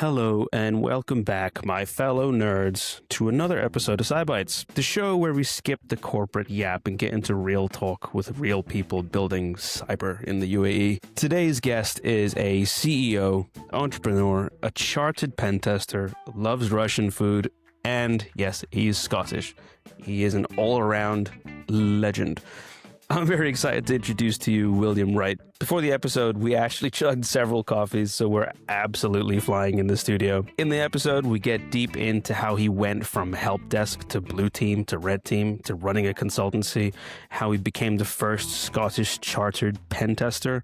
Hello and welcome back, my fellow nerds, to another episode of CyBytes, the show where we skip the corporate yap and get into real talk with real people building cyber in the UAE. Today's guest is a CEO, entrepreneur, a chartered pen tester, loves Russian food, and yes, he's Scottish. He is an all-around legend. I'm very excited to introduce to you William Wright. Before the episode, we actually chugged several coffees, so we're absolutely flying in the studio. In the episode, we get deep into how he went from help desk to blue team to red team to running a consultancy, how he became the first Scottish chartered pen tester.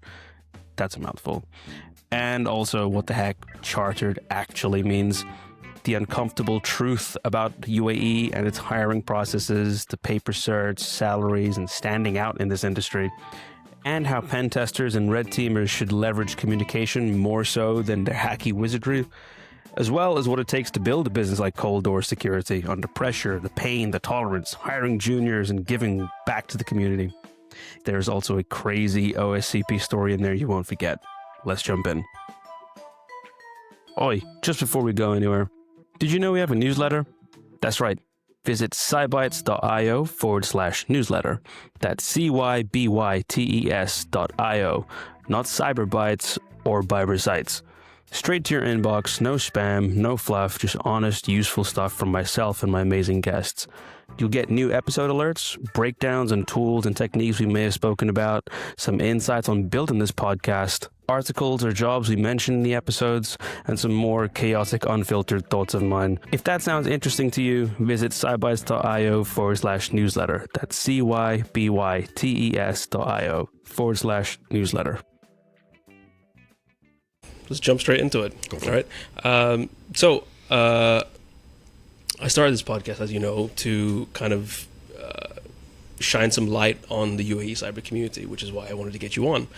That's a mouthful. And also what the heck chartered actually means. The uncomfortable truth about UAE and its hiring processes, the paper certs, salaries, and standing out in this industry, and how pen testers and red teamers should leverage communication more so than their hacky wizardry, as well as what it takes to build a business like Cold Door Security under pressure, the pain, the tolerance, hiring juniors, and giving back to the community. There's also a crazy OSCP story in there you won't forget. Let's jump in. Oi, just before we go anywhere, did you know we have a newsletter? That's right. Visit cybytes.io/newsletter. That's CYBYTES.io, not CyberBytes or Bybersites. Straight to your inbox, no spam, no fluff, just honest, useful stuff from myself and my amazing guests. You'll get new episode alerts, breakdowns on tools and techniques we may have spoken about, some insights on building this podcast, articles or jobs we mentioned in the episodes, and some more chaotic, unfiltered thoughts of mine. If that sounds interesting to you, visit cybytes.io/newsletter. That's CYBYTES.io/newsletter. Let's jump straight into it. All right. I started this podcast, as you know, to kind of shine some light on the UAE cyber community, which is why I wanted to get you on.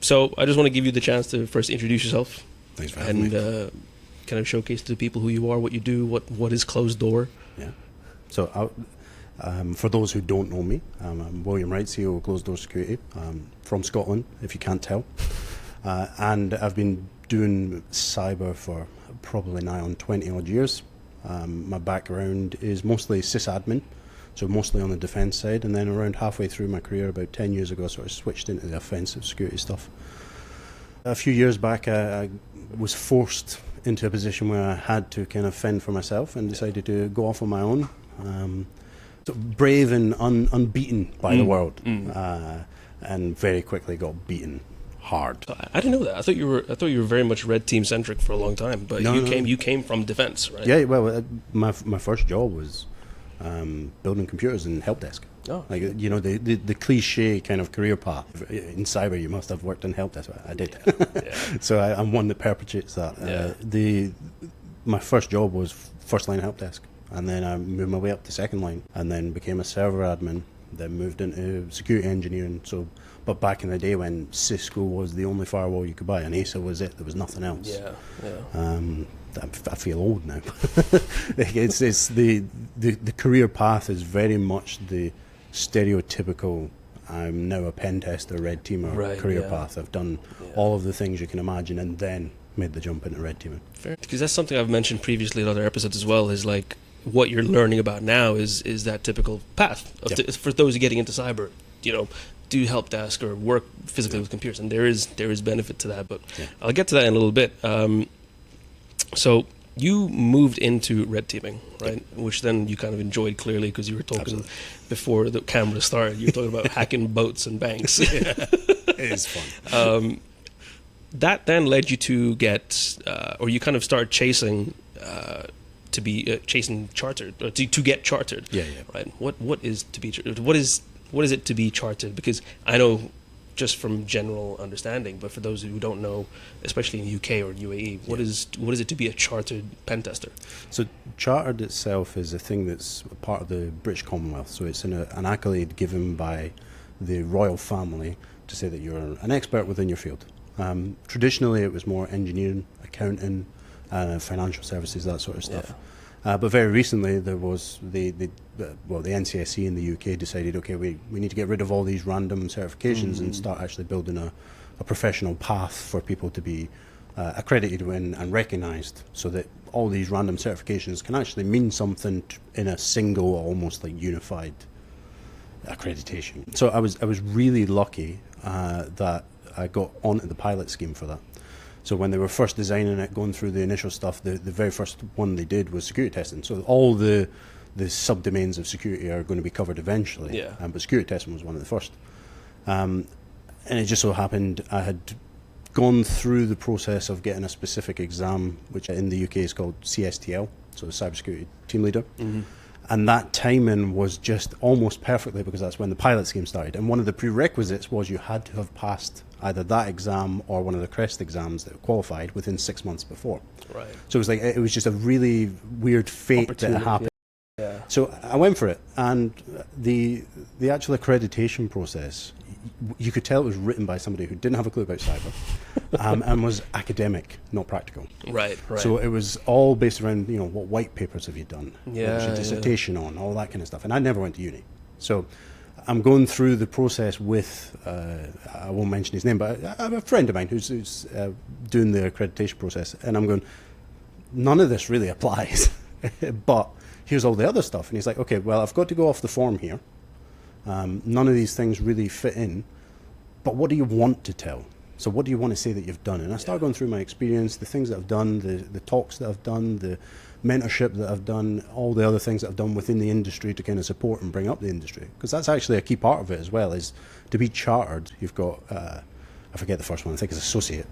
So I just want to give you the chance to first introduce yourself. Thanks for having me. And kind of showcase to the people who you are, what you do, what is Closed Door. Yeah. So for those who don't know me, I'm William Wright, CEO of Closed Door Security. I'm from Scotland, if you can't tell. And I've been doing cyber for probably now on 20 odd years. My background is mostly sysadmin, so mostly on the defence side, and then around halfway through my career, about 10 years ago, I sort of switched into the offensive security stuff. A few years back, I was forced into a position where I had to kind of fend for myself and decided to go off on my own. So brave and unbeaten by the world, and very quickly got beaten hard. I didn't know that. I thought you were very much red team centric for a long time, but you came from defense, right? Yeah, well, my first job was building computers and help desk. Oh, like you know the cliche kind of career path in cyber. You must have worked in help desk. I did. Yeah. So I'm one that perpetuates that. My first job was first line help desk, and then I moved my way up to second line, and then became a server admin. Then moved into security engineering. But back in the day when Cisco was the only firewall you could buy, and ASA was it, there was nothing else. Yeah. I feel old now. It's the career path is very much the stereotypical. I'm now a pen tester, red teamer career path. I've done all of the things you can imagine, and then made the jump into red teaming. Fair, because that's something I've mentioned previously in other episodes as well. Is like what you're learning about now is that typical path for those getting into cyber. Do help desk or work physically with computers, and there is benefit to that, but I'll get to that in a little bit. So you moved into red teaming, right? Which then you kind of enjoyed clearly because you were talking before the camera started. You were talking about hacking boats and banks. It is fun. That then led you to get, or you kind of started chasing to be chasing chartered, or to get chartered. Yeah. Right. What is it to be chartered? Because I know just from general understanding, but for those who don't know, especially in the UK or UAE, what is it to be a chartered pen tester? So chartered itself is a thing that's a part of the British Commonwealth. So it's an accolade given by the royal family to say that you're an expert within your field. Traditionally, it was more engineering, accounting, financial services, that sort of stuff. But very recently, there was the NCSC in the UK decided, okay, we need to get rid of all these random certifications and start actually building a professional path for people to be accredited and recognised, so that all these random certifications can actually mean something in a single, almost like unified accreditation. So I was really lucky that I got onto the pilot scheme for that. So when they were first designing it, going through the initial stuff, the very first one they did was security testing. So all the subdomains of security are going to be covered eventually, but security testing was one of the first. And it just so happened I had gone through the process of getting a specific exam, which in the UK is called CSTL, so the Cybersecurity Team Leader. And that timing was just almost perfectly, because that's when the pilot scheme started. And one of the prerequisites was you had to have passed either that exam or one of the CREST exams that qualified within 6 months before. Right. So it was just a really weird fate that it happened. Yeah. So I went for it, and the actual accreditation process, you could tell it was written by somebody who didn't have a clue about cyber, and was academic, not practical. Right. So it was all based around, what white papers have you done? What was your dissertation on? All that kind of stuff. And I never went to uni. So I'm going through the process with, I won't mention his name, but I have a friend of mine who's doing the accreditation process, and I'm going, none of this really applies, but here's all the other stuff. And he's like, okay, well, I've got to go off the form here. None of these things really fit in, but what do you want to tell? So what do you want to say that you've done? And I start going through my experience, the things that I've done, the talks that I've done, the mentorship that I've done, all the other things that I've done within the industry to kind of support and bring up the industry. Because that's actually a key part of it as well, is to be chartered, you've got, I forget the first one, I think it's associate,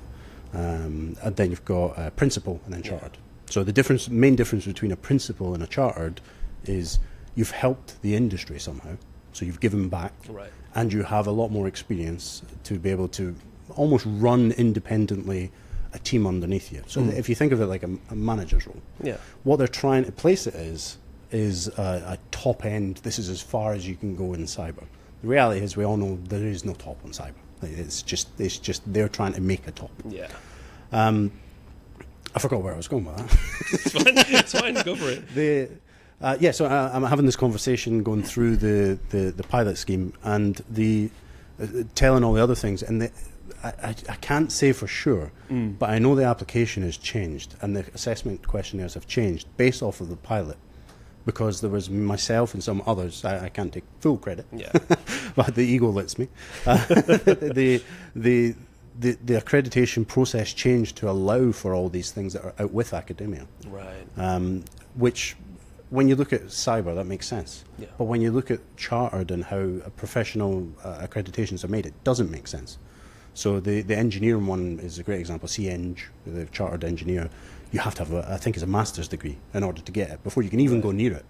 and then you've got principal and then chartered. So the main difference between a principal and a chartered is you've helped the industry somehow. So you've given back, and you have a lot more experience to be able to almost run independently a team underneath you. So if you think of it like a manager's role, what they're trying to place it is a top end. This is as far as you can go in cyber. The reality is, we all know there is no top on cyber. It's just they're trying to make a top. I forgot where I was going with that. It's fine. Go for it. So I'm having this conversation going through the pilot scheme and telling all the other things, and I can't say for sure, but I know the application has changed and the assessment questionnaires have changed based off of the pilot, because there was myself and some others. I can't take full credit, but the ego lets me. The accreditation process changed to allow for all these things that are out with academia, which, when you look at cyber, that makes sense. But when you look at chartered and how professional accreditations are made, it doesn't make sense. So the engineering one is a great example. CEng, the chartered engineer, you have to have I think it's a master's degree in order to get it before you can even go near it.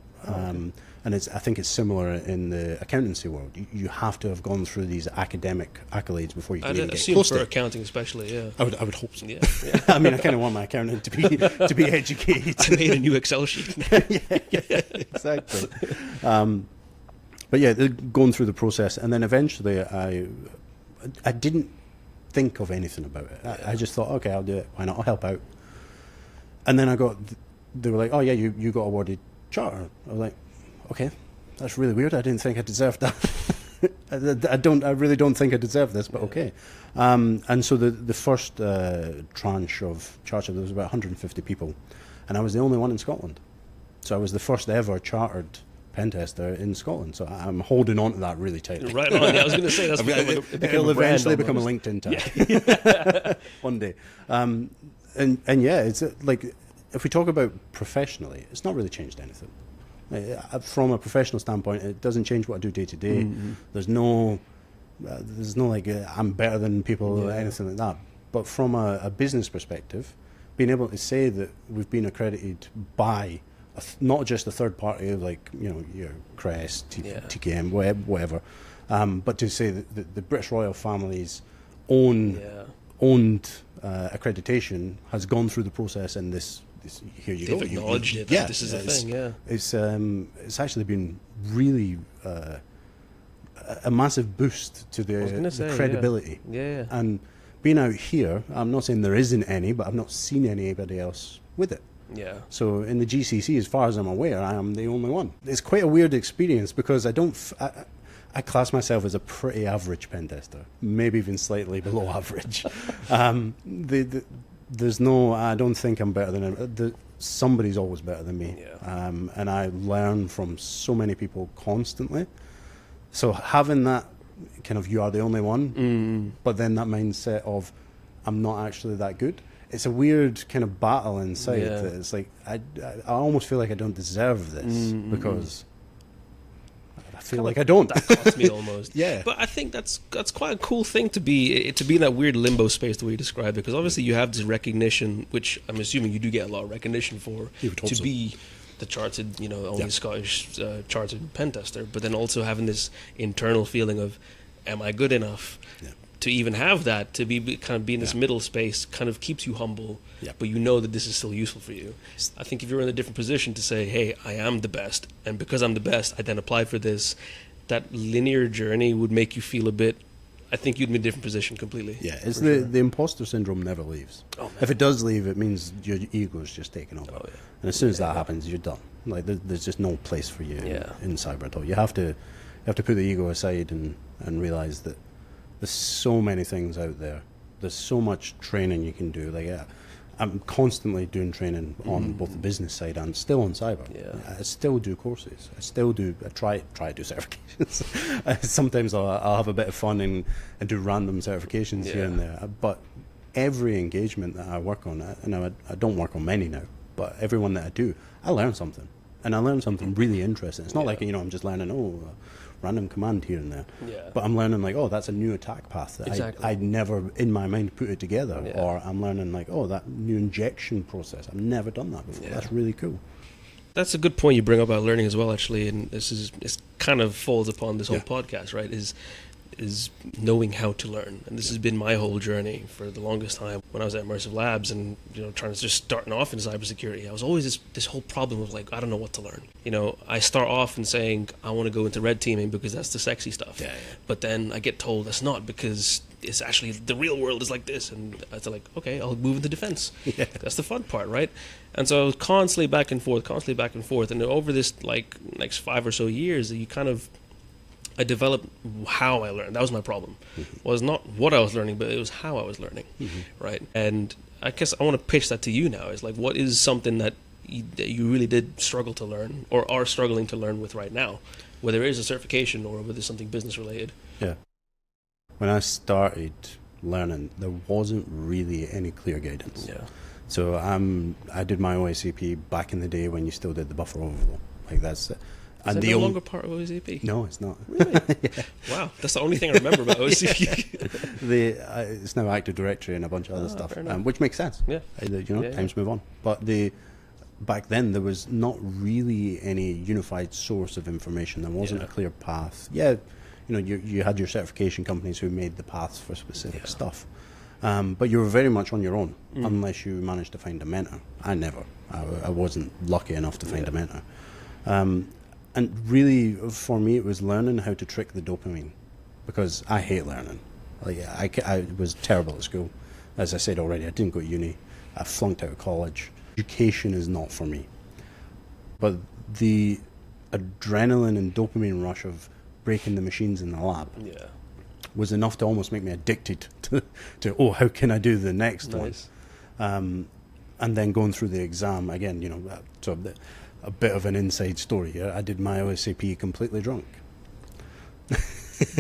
And I think it's similar in the accountancy world. You have to have gone through these academic accolades before you can even get close to it. For accounting especially, I would hope so. I mean, I kind of want my accountant to be educated. I made a new Excel sheet. Exactly. But going through the process, and then eventually I didn't think of anything about it. I just thought, okay, I'll do it. Why not? I'll help out. And then they were like, oh yeah, you got awarded charter. I was like, okay, that's really weird. I didn't think I deserved that. I really don't think I deserve this, but okay. And so the first tranche of charter, there was about 150 people, and I was the only one in Scotland. So I was the first ever chartered pen tester in Scotland. So I'm holding on to that really tightly. Right on. Yeah, I was going to say it'll eventually become a LinkedIn tag one day. It's like, if we talk about professionally, it's not really changed anything. From a professional standpoint, it doesn't change what I do day to day. There's no like I'm better than people or anything like that. But from a business perspective, being able to say that we've been accredited by not just a third party like your CREST, TKM, whatever, but to say that the British royal family's owned accreditation has gone through the process, and this here you go. They've acknowledged it. Yeah, this is a thing. Yeah, it's actually been really a massive boost to the credibility. Yeah. And being out here, I'm not saying there isn't any, but I've not seen anybody else with it. Yeah. So in the GCC, as far as I'm aware, I am the only one. It's quite a weird experience because I class myself as a pretty average pen tester, maybe even slightly below average. there's no, I don't think I'm better than somebody's always better than me. Yeah. And I learn from so many people constantly. So having that kind of, you are the only one, but then that mindset of, I'm not actually that good. It's a weird kind of battle inside. Yeah. That it's like, I almost feel like I don't deserve this because I feel like I don't. That costs me almost. Yeah. But I think that's quite a cool thing to be in that weird limbo space the way you describe it, because obviously you have this recognition, which I'm assuming you do get a lot of recognition for, to be the chartered, only Scottish chartered pen tester, but then also having this internal feeling of, am I good enough? Yeah. To even have that, to be kind of be in this middle space, kind of keeps you humble, but you know that this is still useful for you. I think if you're in a different position to say, hey, I am the best, and because I'm the best, I then apply for this, that linear journey would make you feel a bit, I think you'd be in a different position completely. Yeah, it's the imposter syndrome never leaves. Oh, if it does leave, it means your ego is just taken over. Oh, yeah. And as soon as that happens, you're done. Like there's just no place for you in cyber at all. You have to put the ego aside and realize that there's so many things out there. There's so much training you can do. Like I'm constantly doing training on both the business side and still on cyber. Yeah. I still do courses. I try to do certifications. Sometimes I'll have a bit of fun and do random certifications here and there. But every engagement that I work on, I don't work on many now, but every one that I do, I learn something. And I learn something really interesting. It's not like, I'm just learning, random command here and there. Yeah. But I'm learning like, that's a new attack path that I'd never in my mind put it together. Yeah. Or I'm learning like, that new injection process. I've never done that before. That's really cool. That's a good point you bring up about learning as well, actually, and this kind of falls upon this whole podcast, right? Is knowing how to learn, and this has been my whole journey for the longest time. When I was at Immersive Labs and trying to just starting off in cybersecurity, I was always this whole problem of like, I don't know what to learn. I start off and saying I want to go into red teaming because that's the sexy stuff, but then I get told that's not, because it's actually the real world is like this, and it's like, okay, I'll move into defense. That's the fun part, right? And so I was constantly back and forth, and over this like next 5 or so years, I developed how I learned. That was my problem. Was not what I was learning, but it was how I was learning, right? And I guess I want to pitch that to you now. Is like, what is something that you really did struggle to learn, or are struggling to learn with right now, whether it is a certification or whether it's something business related? Yeah. When I started learning, there wasn't really any clear guidance. Yeah. So I did my OSCP back in the day when you still did the buffer overflow. Like that's. Is that no longer part of OSCP? No, it's not. Really? Wow, that's the only thing I remember about OSCP. It's now Active Directory and a bunch of other stuff, which makes sense. Yeah. Times move on. But back then there was not really any unified source of information. There wasn't a clear path. Yeah, you had your certification companies who made the paths for specific stuff. But you were very much on your own, unless you managed to find a mentor. I never. I wasn't lucky enough to find a mentor. And really, for me, it was learning how to trick the dopamine, because I hate learning. Like I was terrible at school. As I said already, I didn't go to uni. I flunked out of college. Education is not for me. But the adrenaline and dopamine rush of breaking the machines in the lab was enough to almost make me addicted to how can I do the next one? And then going through the exam again, so a bit of an inside story. I did my OSCP completely drunk.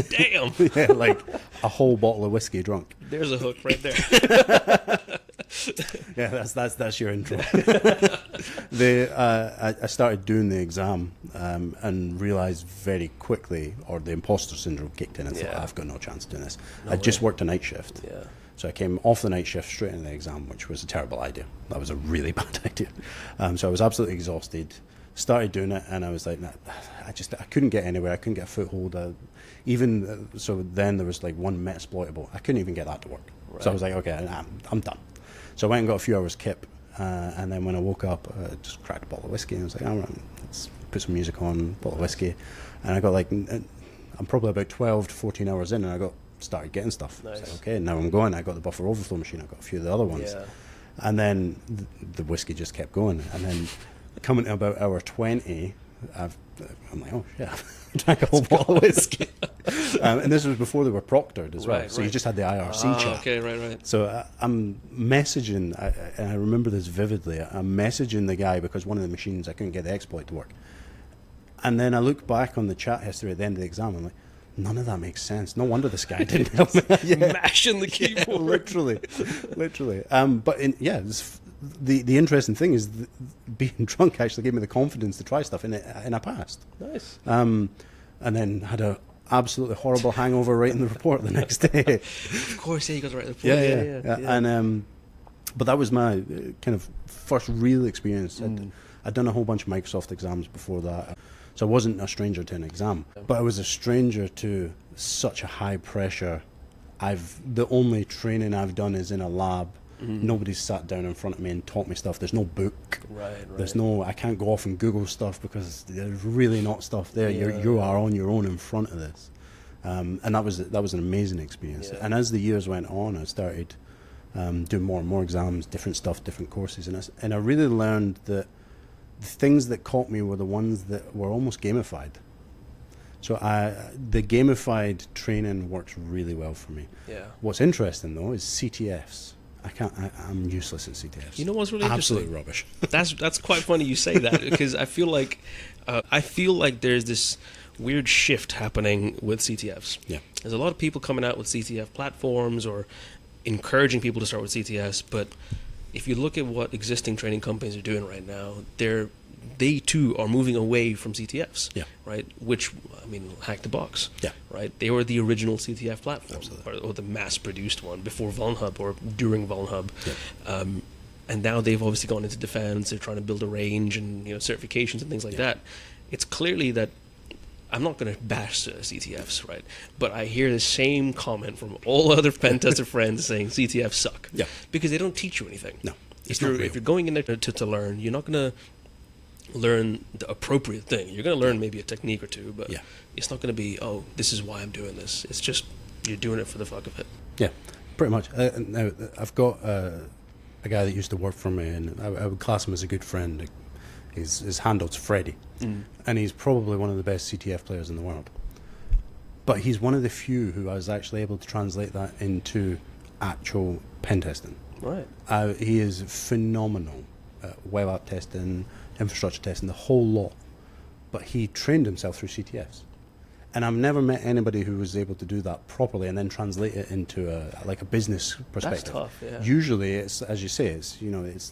Damn. Yeah, like a whole bottle of whiskey drunk. There's a hook right there. Yeah, that's your intro. I started doing the exam and realised very quickly, or the imposter syndrome kicked in, and thought, I've got no chance doing this. I just worked a night shift. Yeah. So I came off the night shift straight into the exam, which was a terrible idea. That was a really bad idea. So I was absolutely exhausted. Started doing it, and I was like, nah, I couldn't get anywhere. I couldn't get a foothold. So then there was like one Metasploitable. I couldn't even get that to work. Right. So I was like, okay, I'm done. So I went and got a few hours kip, and then when I woke up, I just cracked a bottle of whiskey, and I was like, all right, let's put some music on, bottle of whiskey, and I got like, I'm probably about 12 to 14 hours in, and I started getting stuff. Nice. So, okay, now I'm going. I got the buffer overflow machine. I got a few of the other ones, and then the whiskey just kept going, and then coming to about hour 20, I've I'm like, oh shit, I drank a whole bottle of whiskey. And this was before they were proctored as well. So you just had the IRC chat. Okay, right. So I'm messaging, and I remember this vividly, I'm messaging the guy because one of the machines, I couldn't get the exploit to work. And then I look back on the chat history at the end of the exam, I'm like, none of that makes sense. No wonder this guy didn't help me. Mashing the keyboard. Yeah, literally. But the interesting thing is being drunk actually gave me the confidence to try stuff, and I passed. Nice. And then had a absolutely horrible hangover writing the report the next day. Of course, yeah, you got to write the report. Yeah. And but that was my kind of first real experience. I'd done a whole bunch of Microsoft exams before that. So I wasn't a stranger to an exam, but I was a stranger to such a high pressure. The only training I've done is in a lab. Nobody's sat down in front of me and taught me stuff. There's no book. Right. There's I can't go off and Google stuff because there's really not stuff there. You are on your own in front of this. And that was an amazing experience. And as the years went on, I started doing more and more exams, different stuff, different courses. And I really learned that the things that caught me were the ones that were almost gamified. So the gamified training works really well for me. Yeah. What's interesting though is CTFs. I'm useless at CTFs. You know what's really interesting? Absolute rubbish. That's quite funny you say that, because I feel like there's this weird shift happening with CTFs. Yeah. There's a lot of people coming out with CTF platforms or encouraging people to start with CTFs, but if you look at what existing training companies are doing right now, they too are moving away from CTFs. Yeah. Right. Which, I mean, Hack the Box. Yeah. Right. They were the original CTF platform, Absolutely. or the mass-produced one before VulnHub or during VulnHub. Yeah. And now they've obviously gone into defense. They're trying to build a range and certifications and things like that. It's clearly that I'm not going to bash CTFs, right? But I hear the same comment from all other pen tester friends saying CTFs suck. Yeah. Because they don't teach you anything. No. If you're going in there to learn, you're not going to learn the appropriate thing. You're going to learn maybe a technique or two, but it's not going to be, oh, this is why I'm doing this. It's just you're doing it for the fuck of it. Yeah, pretty much. Now, I've got a guy that used to work for me, and I would class him as a good friend. His handle's Freddie, and he's probably one of the best CTF players in the world. But he's one of the few who I was actually able to translate that into actual pen testing. Right. He is phenomenal at web app testing, infrastructure testing, the whole lot. But he trained himself through CTFs. And I've never met anybody who was able to do that properly and then translate it into a business perspective. That's tough, yeah. Usually, it's, as you say, it's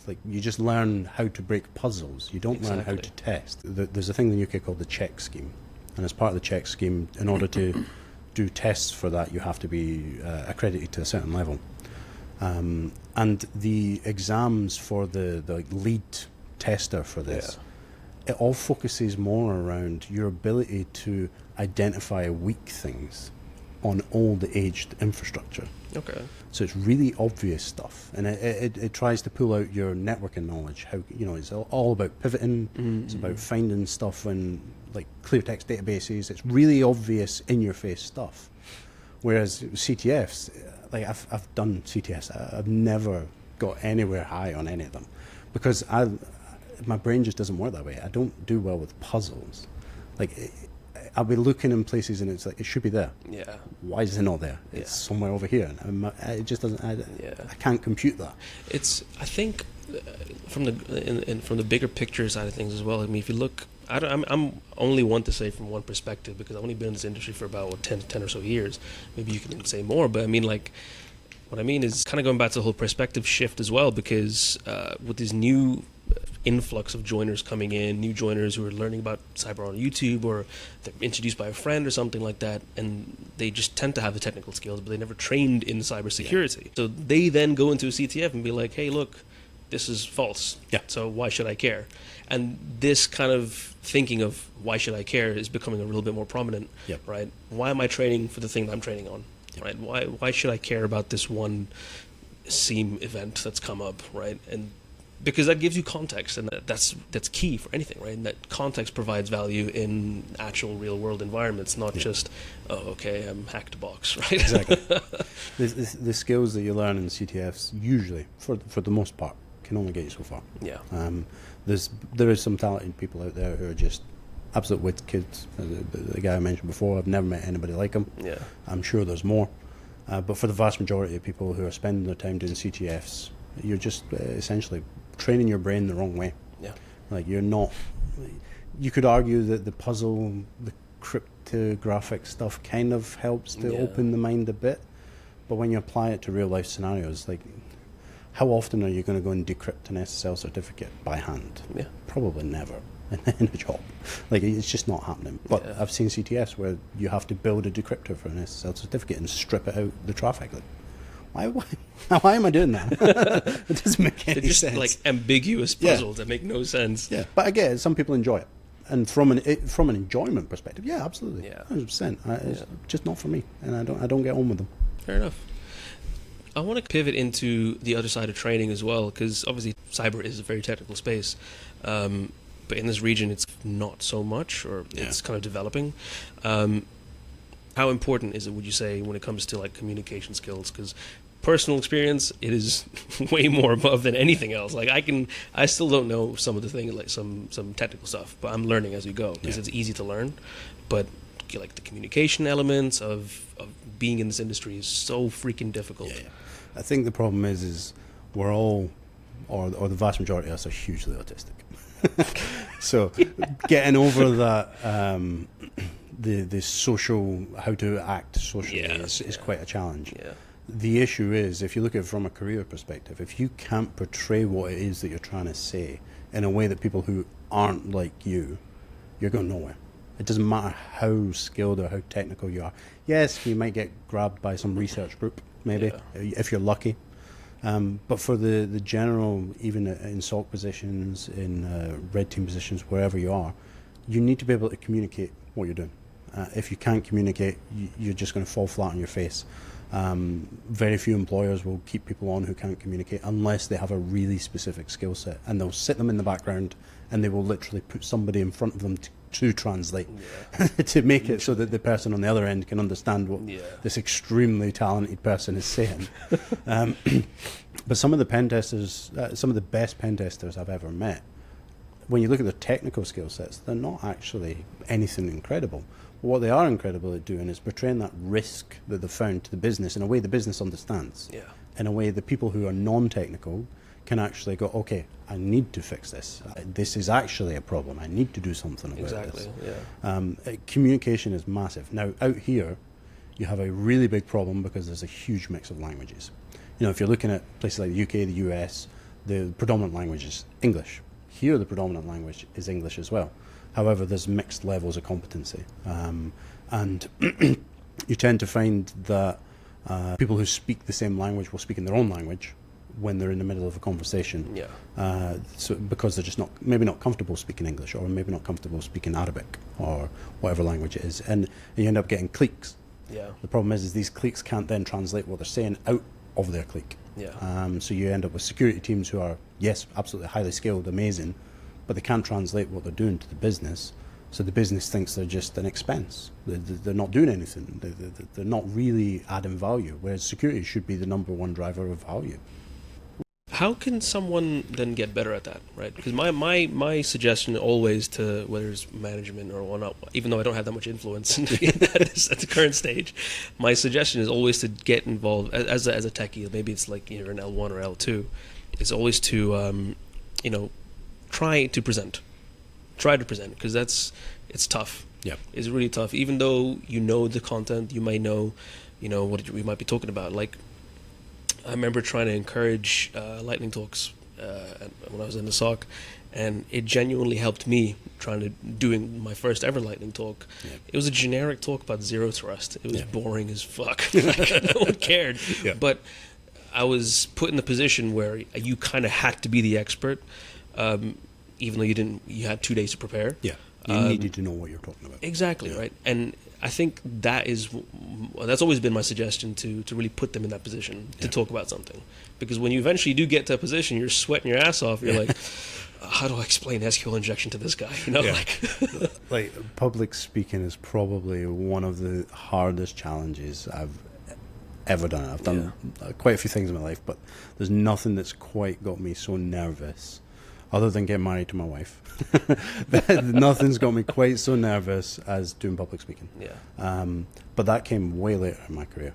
like you just learn how to break puzzles. You don't learn how to test. There's a thing in the UK called the check scheme. And as part of the check scheme, in order to do tests for that, you have to be accredited to a certain level. And the exams for the lead tester for this, it all focuses more around your ability to identify weak things on old aged infrastructure. Okay. So it's really obvious stuff, and it tries to pull out your networking knowledge. How it's all about pivoting. It's about finding stuff in like clear text databases. It's really obvious, in your face stuff. Whereas CTFs, like I've done CTFs, I've never got anywhere high on any of them, because my brain just doesn't work that way. I don't do well with puzzles. Like I'll be looking in places and it's like, it should be there. Yeah. Why is it not there? It's somewhere over here. And it just doesn't. I can't compute that. I think from the bigger picture side of things as well. I mean, if you look, I'm only one to say from one perspective, because I've only been in this industry for about 10 or so years. Maybe you can say more, but I mean, like, what I mean is kind of going back to the whole perspective shift as well, because with this new influx of joiners coming in, new joiners who are learning about cyber on YouTube, or they're introduced by a friend or something like that, and they just tend to have the technical skills, but they never trained in cybersecurity. Yeah. So they then go into a CTF and be like, hey, look, this is false. Yeah. So why should I care? And this kind of thinking of why should I care is becoming a little bit more prominent. Yep. Right? Why am I training for the thing that I'm training on? Yep. Right? Why should I care about this one SEAM event that's come up? Right? And because that gives you context, and that's key for anything, right? And that context provides value in actual real-world environments, not just, oh, okay, I'm hacked a box, right? Exactly. The skills that you learn in CTFs, usually, for the most part, can only get you so far. Yeah. There is some talented people out there who are just absolute with kids. The guy I mentioned before, I've never met anybody like him. Yeah. I'm sure there's more. But for the vast majority of people who are spending their time doing CTFs, you're just essentially training your brain the wrong way. Yeah. Like, you're not... You could argue that the puzzle, the cryptographic stuff kind of helps to open the mind a bit. But when you apply it to real-life scenarios, like, how often are you going to go and decrypt an SSL certificate by hand? Yeah. Probably never in a job. Like, it's just not happening. But I've seen CTFs where you have to build a decryptor for an SSL certificate and strip it out the traffic. Like, why am I doing that? It doesn't make any sense. They're just like ambiguous puzzles that make no sense. Yeah, but again, some people enjoy it. And from an enjoyment perspective, yeah, absolutely, 100%. It's just not for me, and I don't get on with them. Fair enough. I want to pivot into the other side of training as well, because obviously cyber is a very technical space, but in this region it's not so much, or it's kind of developing. How important is it, would you say, when it comes to like communication skills? Because personal experience, it is way more above than anything else. Like I still don't know some of the things, like some technical stuff, but I'm learning as we go, because it's easy to learn. But like the communication elements of being in this industry is so freaking difficult. Yeah. I think the problem is we're all, or the vast majority of us, are hugely autistic. So getting over that, the social, how to act socially is quite a challenge. Yeah. The issue is, if you look at it from a career perspective, if you can't portray what it is that you're trying to say in a way that people who aren't like you're going nowhere. It doesn't matter how skilled or how technical you are. Yes, you might get grabbed by some research group, maybe, if you're lucky. But for the general, even in SOC positions, in red team positions, wherever you are, you need to be able to communicate what you're doing. If you can't communicate, you're just going to fall flat on your face. Very few employers will keep people on who can't communicate unless they have a really specific skill set, and they'll sit them in the background and they will literally put somebody in front of them to translate, to make it so that the person on the other end can understand what this extremely talented person is saying. But some of the pen testers, some of the best pen testers I've ever met, when you look at their technical skill sets, they're not actually anything incredible. What they are incredible at doing is portraying that risk that they've found to the business in a way the business understands. In a way the people who are non-technical can actually go, okay, I need to fix this. This is actually a problem. I need to do something about this. Communication is massive. Now, out here, you have a really big problem because there's a huge mix of languages. You know, if you're looking at places like the UK, the US, the predominant language is English. Here, the predominant language is English as well. However, there's mixed levels of competency. And you tend to find that people who speak the same language will speak in their own language when they're in the middle of a conversation. So because they're just maybe not comfortable speaking English, or maybe not comfortable speaking Arabic, or whatever language it is. And you end up getting cliques. The problem is these cliques can't then translate what they're saying out of their clique. So you end up with security teams who are, yes, absolutely highly skilled, amazing, but they can't translate what they're doing to the business. So the business thinks they're just an expense. They're not doing anything. They're not really adding value, whereas security should be the number one driver of value. How can someone then get better at that, right? Because my suggestion always to, whether it's management or whatnot, even though I don't have that much influence at the current stage, my suggestion is always to get involved as a techie. Maybe it's like you're an L1 or L2. It's always to, try to present. Try to present, because it's tough. It's really tough. Even though you know the content, you might know, what we might be talking about. Like, I remember trying to encourage lightning talks when I was in the SOC, and it genuinely helped me doing my first ever lightning talk. It was a generic talk about zero trust. It was boring as fuck. No one cared. But I was put in the position where you kind of had to be the expert, even though you had 2 days to prepare. You needed to know what you're talking about. Exactly, right? And I think that's always been my suggestion, to really put them in that position to talk about something. Because when you eventually do get to a position, you're sweating your ass off. You're like, how do I explain SQL injection to this guy? Like public speaking is probably one of the hardest challenges I've ever done. I've done quite a few things in my life, but there's nothing that's quite got me so nervous other than getting married to my wife. Nothing's got me quite so nervous as doing public speaking. Yeah. But that came way later in my career.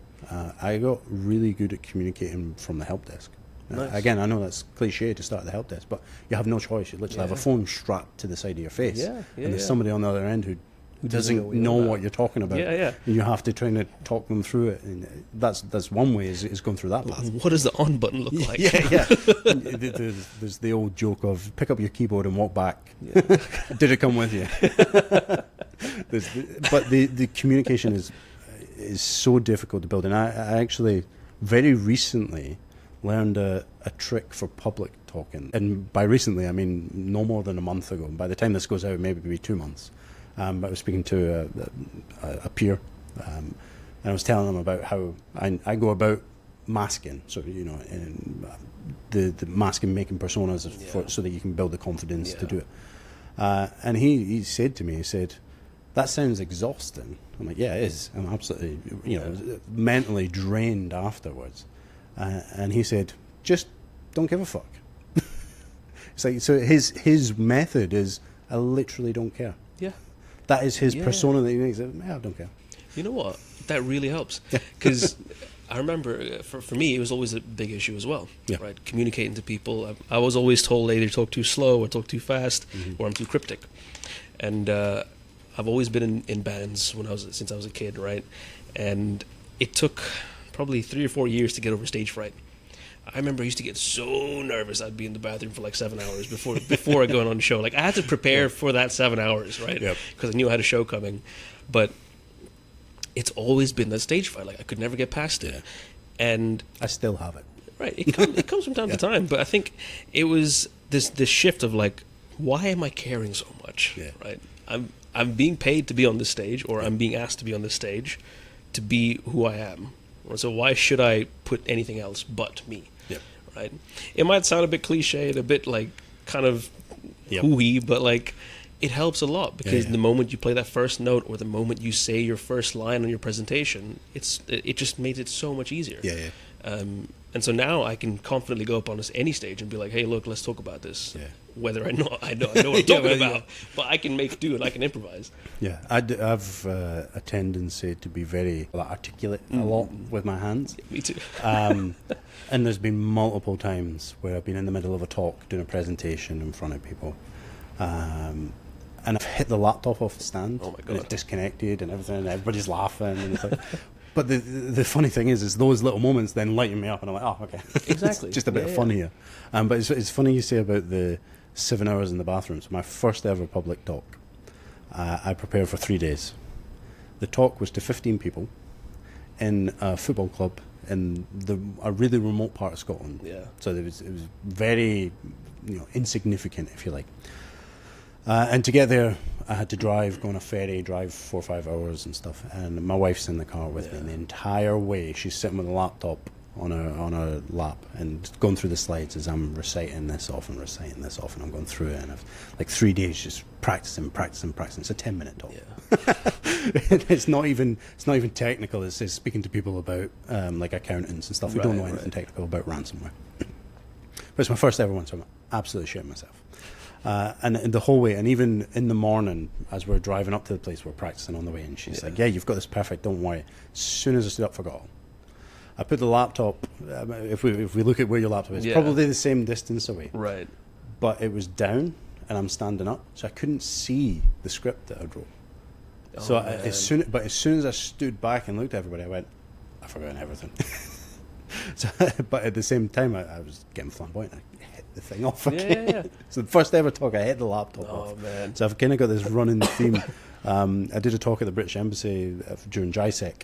I got really good at communicating from the help desk. Nice. Again, I know that's cliche to start at the help desk, but you have no choice. You literally have a phone strapped to the side of your face, and there's somebody on the other end who doesn't know what you're talking about. And you have to try to talk them through it. And that's one way is going through that path. What does the on button look like? There's the old joke of pick up your keyboard and walk back. Did it come with you? But the communication is so difficult to build. And I actually very recently learned a trick for public talking. And by recently, I mean no more than a month ago. By the time this goes out, maybe it'll be 2 months. I was speaking to a peer, and I was telling them about how I go about masking. So, you know, the masking, making personas so that you can build the confidence to do it. And he said to me, he said, "That sounds exhausting." I'm like, "Yeah, it is. I'm absolutely, mentally drained afterwards." And he said, "Just don't give a fuck." It's like, so his method is, I literally don't care. Yeah. That is his persona that he makes. I don't care. You know what? That really helps. Because I remember, for me, it was always a big issue as well. Yeah. Right? Communicating to people. I was always told I either talk too slow or talk too fast, or I'm too cryptic. And I've always been in bands since I was a kid, right? And it took probably 3 or 4 years to get over stage fright. I remember I used to get so nervous I'd be in the bathroom for like 7 hours before I go on the show. Like I had to prepare for that 7 hours, right? Because I knew I had a show coming. But it's always been that stage fright. Like I could never get past it. And I still have it. Right. It comes from time to time. But I think it was this shift of like, why am I caring so much? Yeah. Right. I'm being paid to be on this stage, or I'm being asked to be on this stage to be who I am. So why should I put anything else but me? Yep. Right? It might sound a bit cliched, a bit like kind of hooey, but like it helps a lot because the moment you play that first note or the moment you say your first line on your presentation, it just made it so much easier. And so now I can confidently go up on any stage and be like, "Hey, look, let's talk about this." Yeah. Whether I know what I'm talking about, but I can make do and I can improvise. Yeah, I've a tendency to be very articulate a lot with my hands. Yeah, me too. And there's been multiple times where I've been in the middle of a talk doing a presentation in front of people, and I've hit the laptop off the stand. Oh my God. And it's disconnected and everything, and everybody's laughing. And it's like, but the funny thing is those little moments then lighten me up, and I'm like, oh, okay. Exactly. Just a bit of fun here. But it's funny you say about the 7 hours in the bathroom. So my first ever public talk, I prepared for 3 days. The talk was to 15 people in a football club in a really remote part of Scotland. Yeah. So it was very, insignificant, if you like. And to get there, I had to go on a ferry, drive 4 or 5 hours and stuff. And my wife's in the car with me. And the entire way, she's sitting with a laptop on her lap and going through the slides as I'm reciting this off, and I'm going through it. And I've 3 days just practicing. It's a 10-minute talk. Yeah. It's not even technical. It's just speaking to people about like accountants and stuff who don't know anything technical about ransomware. But it's my first ever one, so I'm absolutely shitting myself. And the whole way, and even in the morning, as we're driving up to the place, we're practicing on the way, and she's like, "Yeah, you've got this perfect. Don't worry." As soon as I stood up, forgot. I put the laptop. If we look at where your laptop is, probably the same distance away. Right. But it was down, and I'm standing up, so I couldn't see the script that I wrote. So as soon as I stood back and looked at everybody, I went, "I've forgotten everything." But at the same time, I was getting flamboyant. I hit the thing off again. Yeah. So the first ever talk, I hit the laptop off. Man. So I've kind of got this running theme. I did a talk at the British Embassy during JISEC,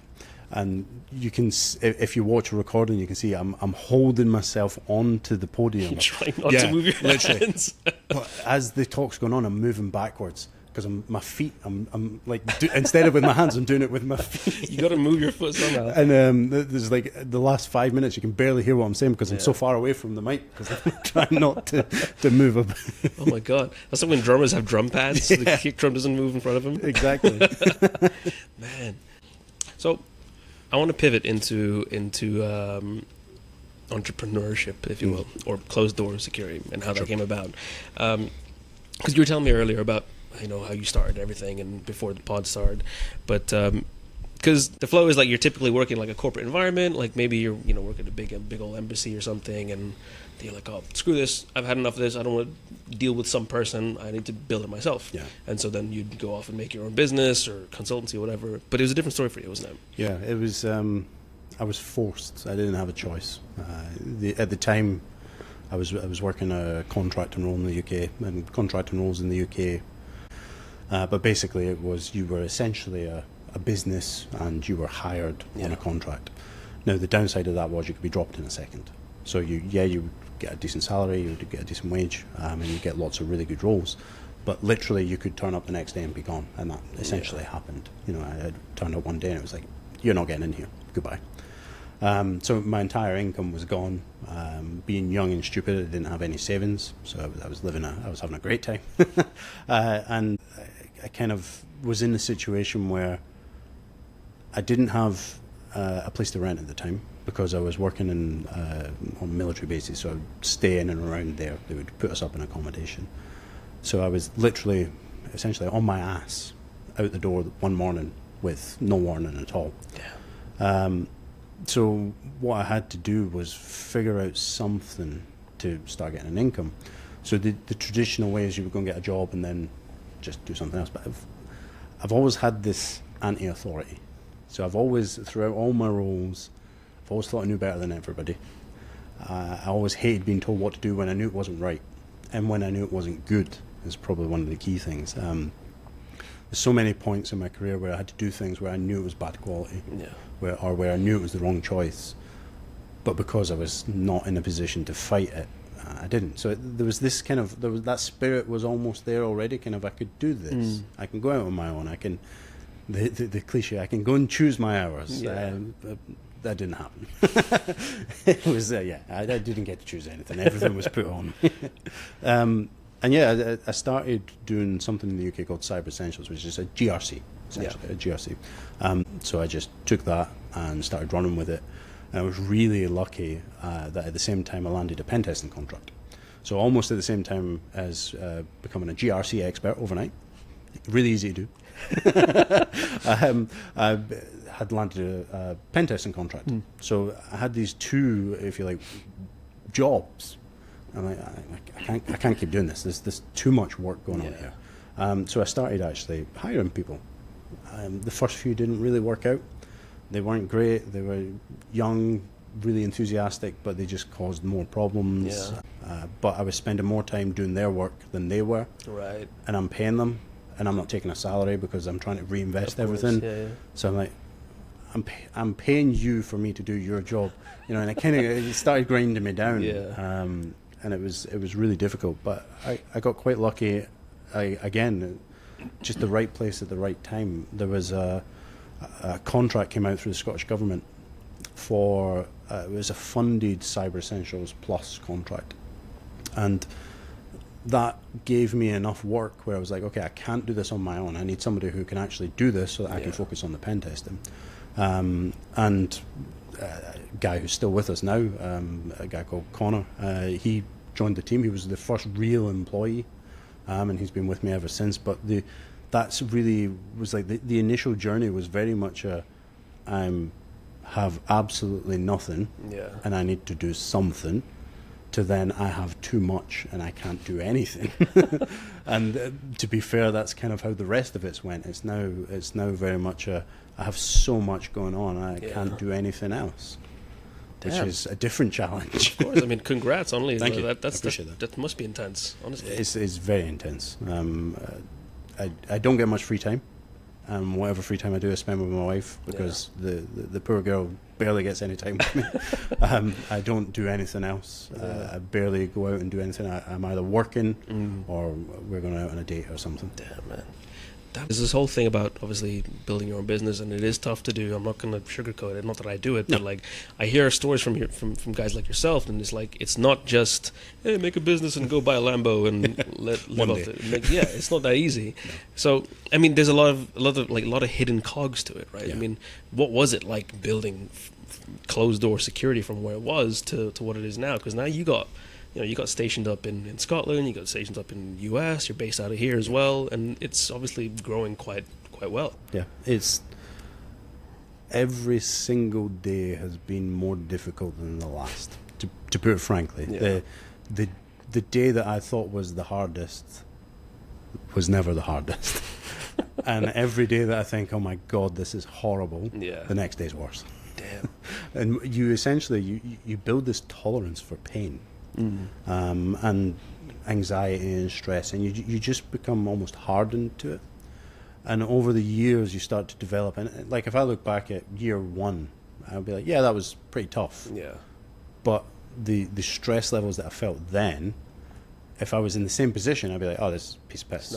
and you can, if you watch a recording, you can see I'm holding myself onto the podium. You're trying not to move your hands. But as the talk's going on, I'm moving backwards. Because my feet, I'm like, instead of with my hands, I'm doing it with my feet. You got to move your foot somehow. And there's like the last 5 minutes, you can barely hear what I'm saying because I'm so far away from the mic because I'm trying not to move up. Oh my God. That's like when drummers have drum pads. So the kick drum doesn't move in front of them. Exactly. Man. So I want to pivot into entrepreneurship, if you will, or closed door security, and how that came about. Because you were telling me earlier about how you started everything and before the pod started, but because the flow is like you're typically working like a corporate environment, like maybe you're working at a big old embassy or something, and you're like, oh, screw this, I've had enough of this, I don't want to deal with some person, I need to build it myself. Yeah. And so then you'd go off and make your own business or consultancy or whatever. But it was a different story for you, wasn't it? Yeah, it was. I was forced. I didn't have a choice. At the time, I was working a contracting role in the UK, and contracting roles in the UK. But basically, it was you were essentially a business, and you were hired on a contract. Now, the downside of that was you could be dropped in a second. So you would get a decent salary, you would get a decent wage, and you get lots of really good roles. But literally, you could turn up the next day and be gone, and that essentially happened. I turned up one day and it was like, you're not getting in here, goodbye. So my entire income was gone. Being young and stupid, I didn't have any savings, so I was having a great time. And I kind of was in the situation where I didn't have a place to rent at the time, because I was working on military bases, so I would stay in and around there. They would put us up in accommodation. So I was literally, essentially on my ass, out the door one morning with no warning at all. Yeah. So what I had to do was figure out something to start getting an income. So the traditional way is you would go and get a job and then just do something else. But I've always had this anti-authority. So I've always, throughout all my roles, I've always thought I knew better than everybody. I always hated being told what to do when I knew it wasn't right. And when I knew it wasn't good is probably one of the key things. There's so many points in my career where I had to do things where I knew it was bad quality, where I knew it was the wrong choice, but because I was not in a position to fight it, I didn't. So there was this kind of, that spirit was almost there already, kind of, I could do this. I can go out on my own. I can, the cliche, I can go and choose my hours. That didn't happen. It was, I didn't get to choose anything. Everything was put on. And I started doing something in the UK called Cyber Essentials, which is a GRC, essentially, a GRC. So I just took that and started running with it. And I was really lucky that at the same time I landed a pen testing contract. So almost at the same time as becoming a GRC expert overnight. Really easy to do. I had landed a pen testing contract. So I had these two, if you like, jobs. I'm like, I can't keep doing this. There's too much work going on here. So I started actually hiring people. The first few didn't really work out. They weren't great. They were young, really enthusiastic, but they just caused more problems. But I was spending more time doing their work than they were. Right. And I'm paying them, and I'm not taking a salary because I'm trying to reinvest everything. So I'm like, I'm paying you for me to do your job, and it kind of it started grinding me down. And it was really difficult, but I got quite lucky. Again, just the right place at the right time. There was a contract came out through the Scottish Government for it was a funded Cyber Essentials Plus contract, and that gave me enough work where I was like, okay, I can't do this on my own. I need somebody who can actually do this so that I can focus on the pen testing. And a guy who's still with us now, a guy called Connor, he joined the team. He was the first real employee, and he's been with me ever since. But that's really was like the initial journey was very much have absolutely nothing, and I need to do something, to then I have too much and I can't do anything. And to be fair, that's kind of how the rest of it's went. It's now very much I have so much going on, I can't do anything else. Which is a different challenge. Of course, I mean, congrats, honestly. Thank you. That must be intense, honestly. It's very intense. I don't get much free time. Whatever free time I do, I spend with my wife, because the poor girl barely gets any time with me. I don't do anything else. I barely go out and do anything. I'm either working or we're going out on a date or something. Damn, man. There's this whole thing about obviously building your own business, and it is tough to do. I'm not going to sugarcoat it. Not that I do it, but like I hear stories from from guys like yourself, and it's like it's not just hey, make a business and go buy a Lambo and live off it. Yeah, it's not that easy. No. So I mean, there's a lot of hidden cogs to it, right? Yeah. I mean, what was it like building closed door security from where it was to what it is now? Because now you got stationed up in Scotland, you got stationed up in the US, you're based out of here as well, and it's obviously growing quite well. Yeah, it's every single day has been more difficult than the last, to put it frankly. Yeah. The day that I thought was the hardest was never the hardest. And every day that I think, oh my God, this is horrible, the next day's worse. Damn. And you essentially, you build this tolerance for pain. And anxiety and stress, and you just become almost hardened to it. And over the years, you start to develop. And like if I look back at year one, I'll be like, yeah, that was pretty tough. Yeah. But the stress levels that I felt then, if I was in the same position, I'd be like, oh, this is a piece of piss.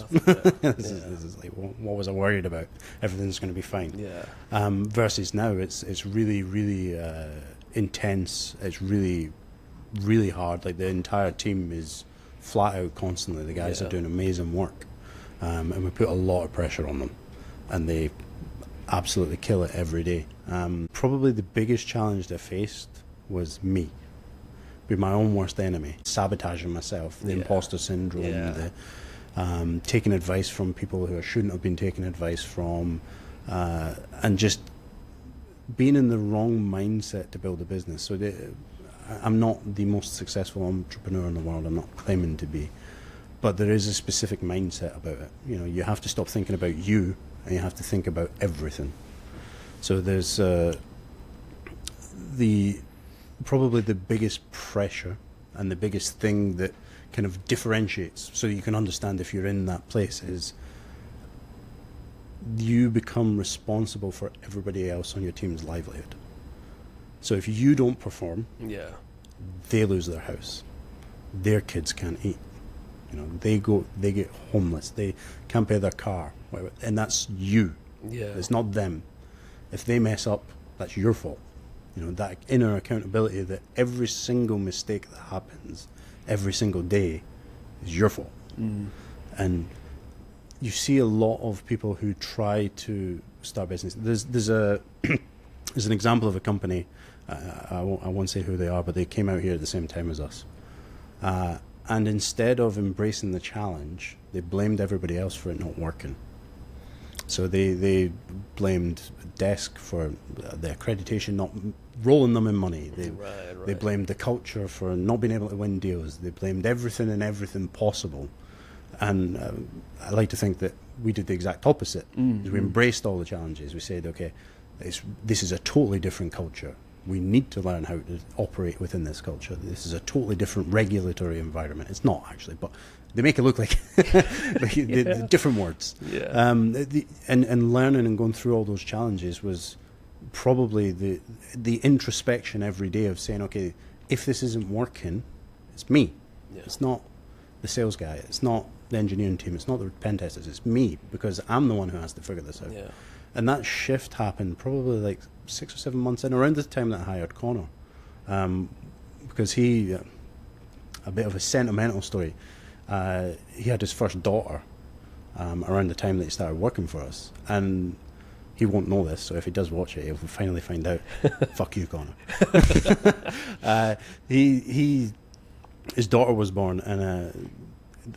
This is like, what was I worried about? Everything's going to be fine. Yeah. Versus now, it's really, really intense. It's really hard. Like the entire team is flat out constantly. The guys are doing amazing work, and we put a lot of pressure on them, and they absolutely kill it every day. Probably the biggest challenge that I faced was me, be my own worst enemy, sabotaging myself, the imposter syndrome, the taking advice from people who I shouldn't have been taking advice from, and just being in the wrong mindset to build a business. So I'm not the most successful entrepreneur in the world. I'm not claiming to be, but there is a specific mindset about it. You know, you have to stop thinking about you, and you have to think about everything. So there's probably the biggest pressure and the biggest thing that kind of differentiates, so you can understand if you're in that place, is you become responsible for everybody else on your team's livelihood. So if you don't perform, they lose their house. Their kids can't eat. You know, they get homeless. They can't pay their car, whatever. And that's you. Yeah. It's not them. If they mess up, that's your fault. You know, that inner accountability that every single mistake that happens every single day is your fault. And you see a lot of people who try to start business. There's an example of a company. I won't say who they are, but they came out here at the same time as us. And instead of embracing the challenge, they blamed everybody else for it not working. So they blamed Desk for the accreditation not rolling them in money. They blamed the culture for not being able to win deals. They blamed everything and everything possible. And I like to think that we did the exact opposite. We embraced all the challenges. We said, okay, this is a totally different culture. We need to learn how to operate within this culture. This is a totally different regulatory environment. It's not actually, but they make it look like the different words. Yeah. And learning and going through all those challenges was probably the introspection every day of saying, okay, if this isn't working, it's me. Yeah. It's not the sales guy. It's not the engineering team. It's not the pen testers. It's me, because I'm the one who has to figure this out. Yeah. And that shift happened probably like 6 or 7 months in, around the time that I hired Connor, because he, a bit of a sentimental story, he had his first daughter around the time that he started working for us, and he won't know this, so if he does watch it, he'll finally find out. Fuck you, Connor. His daughter was born, and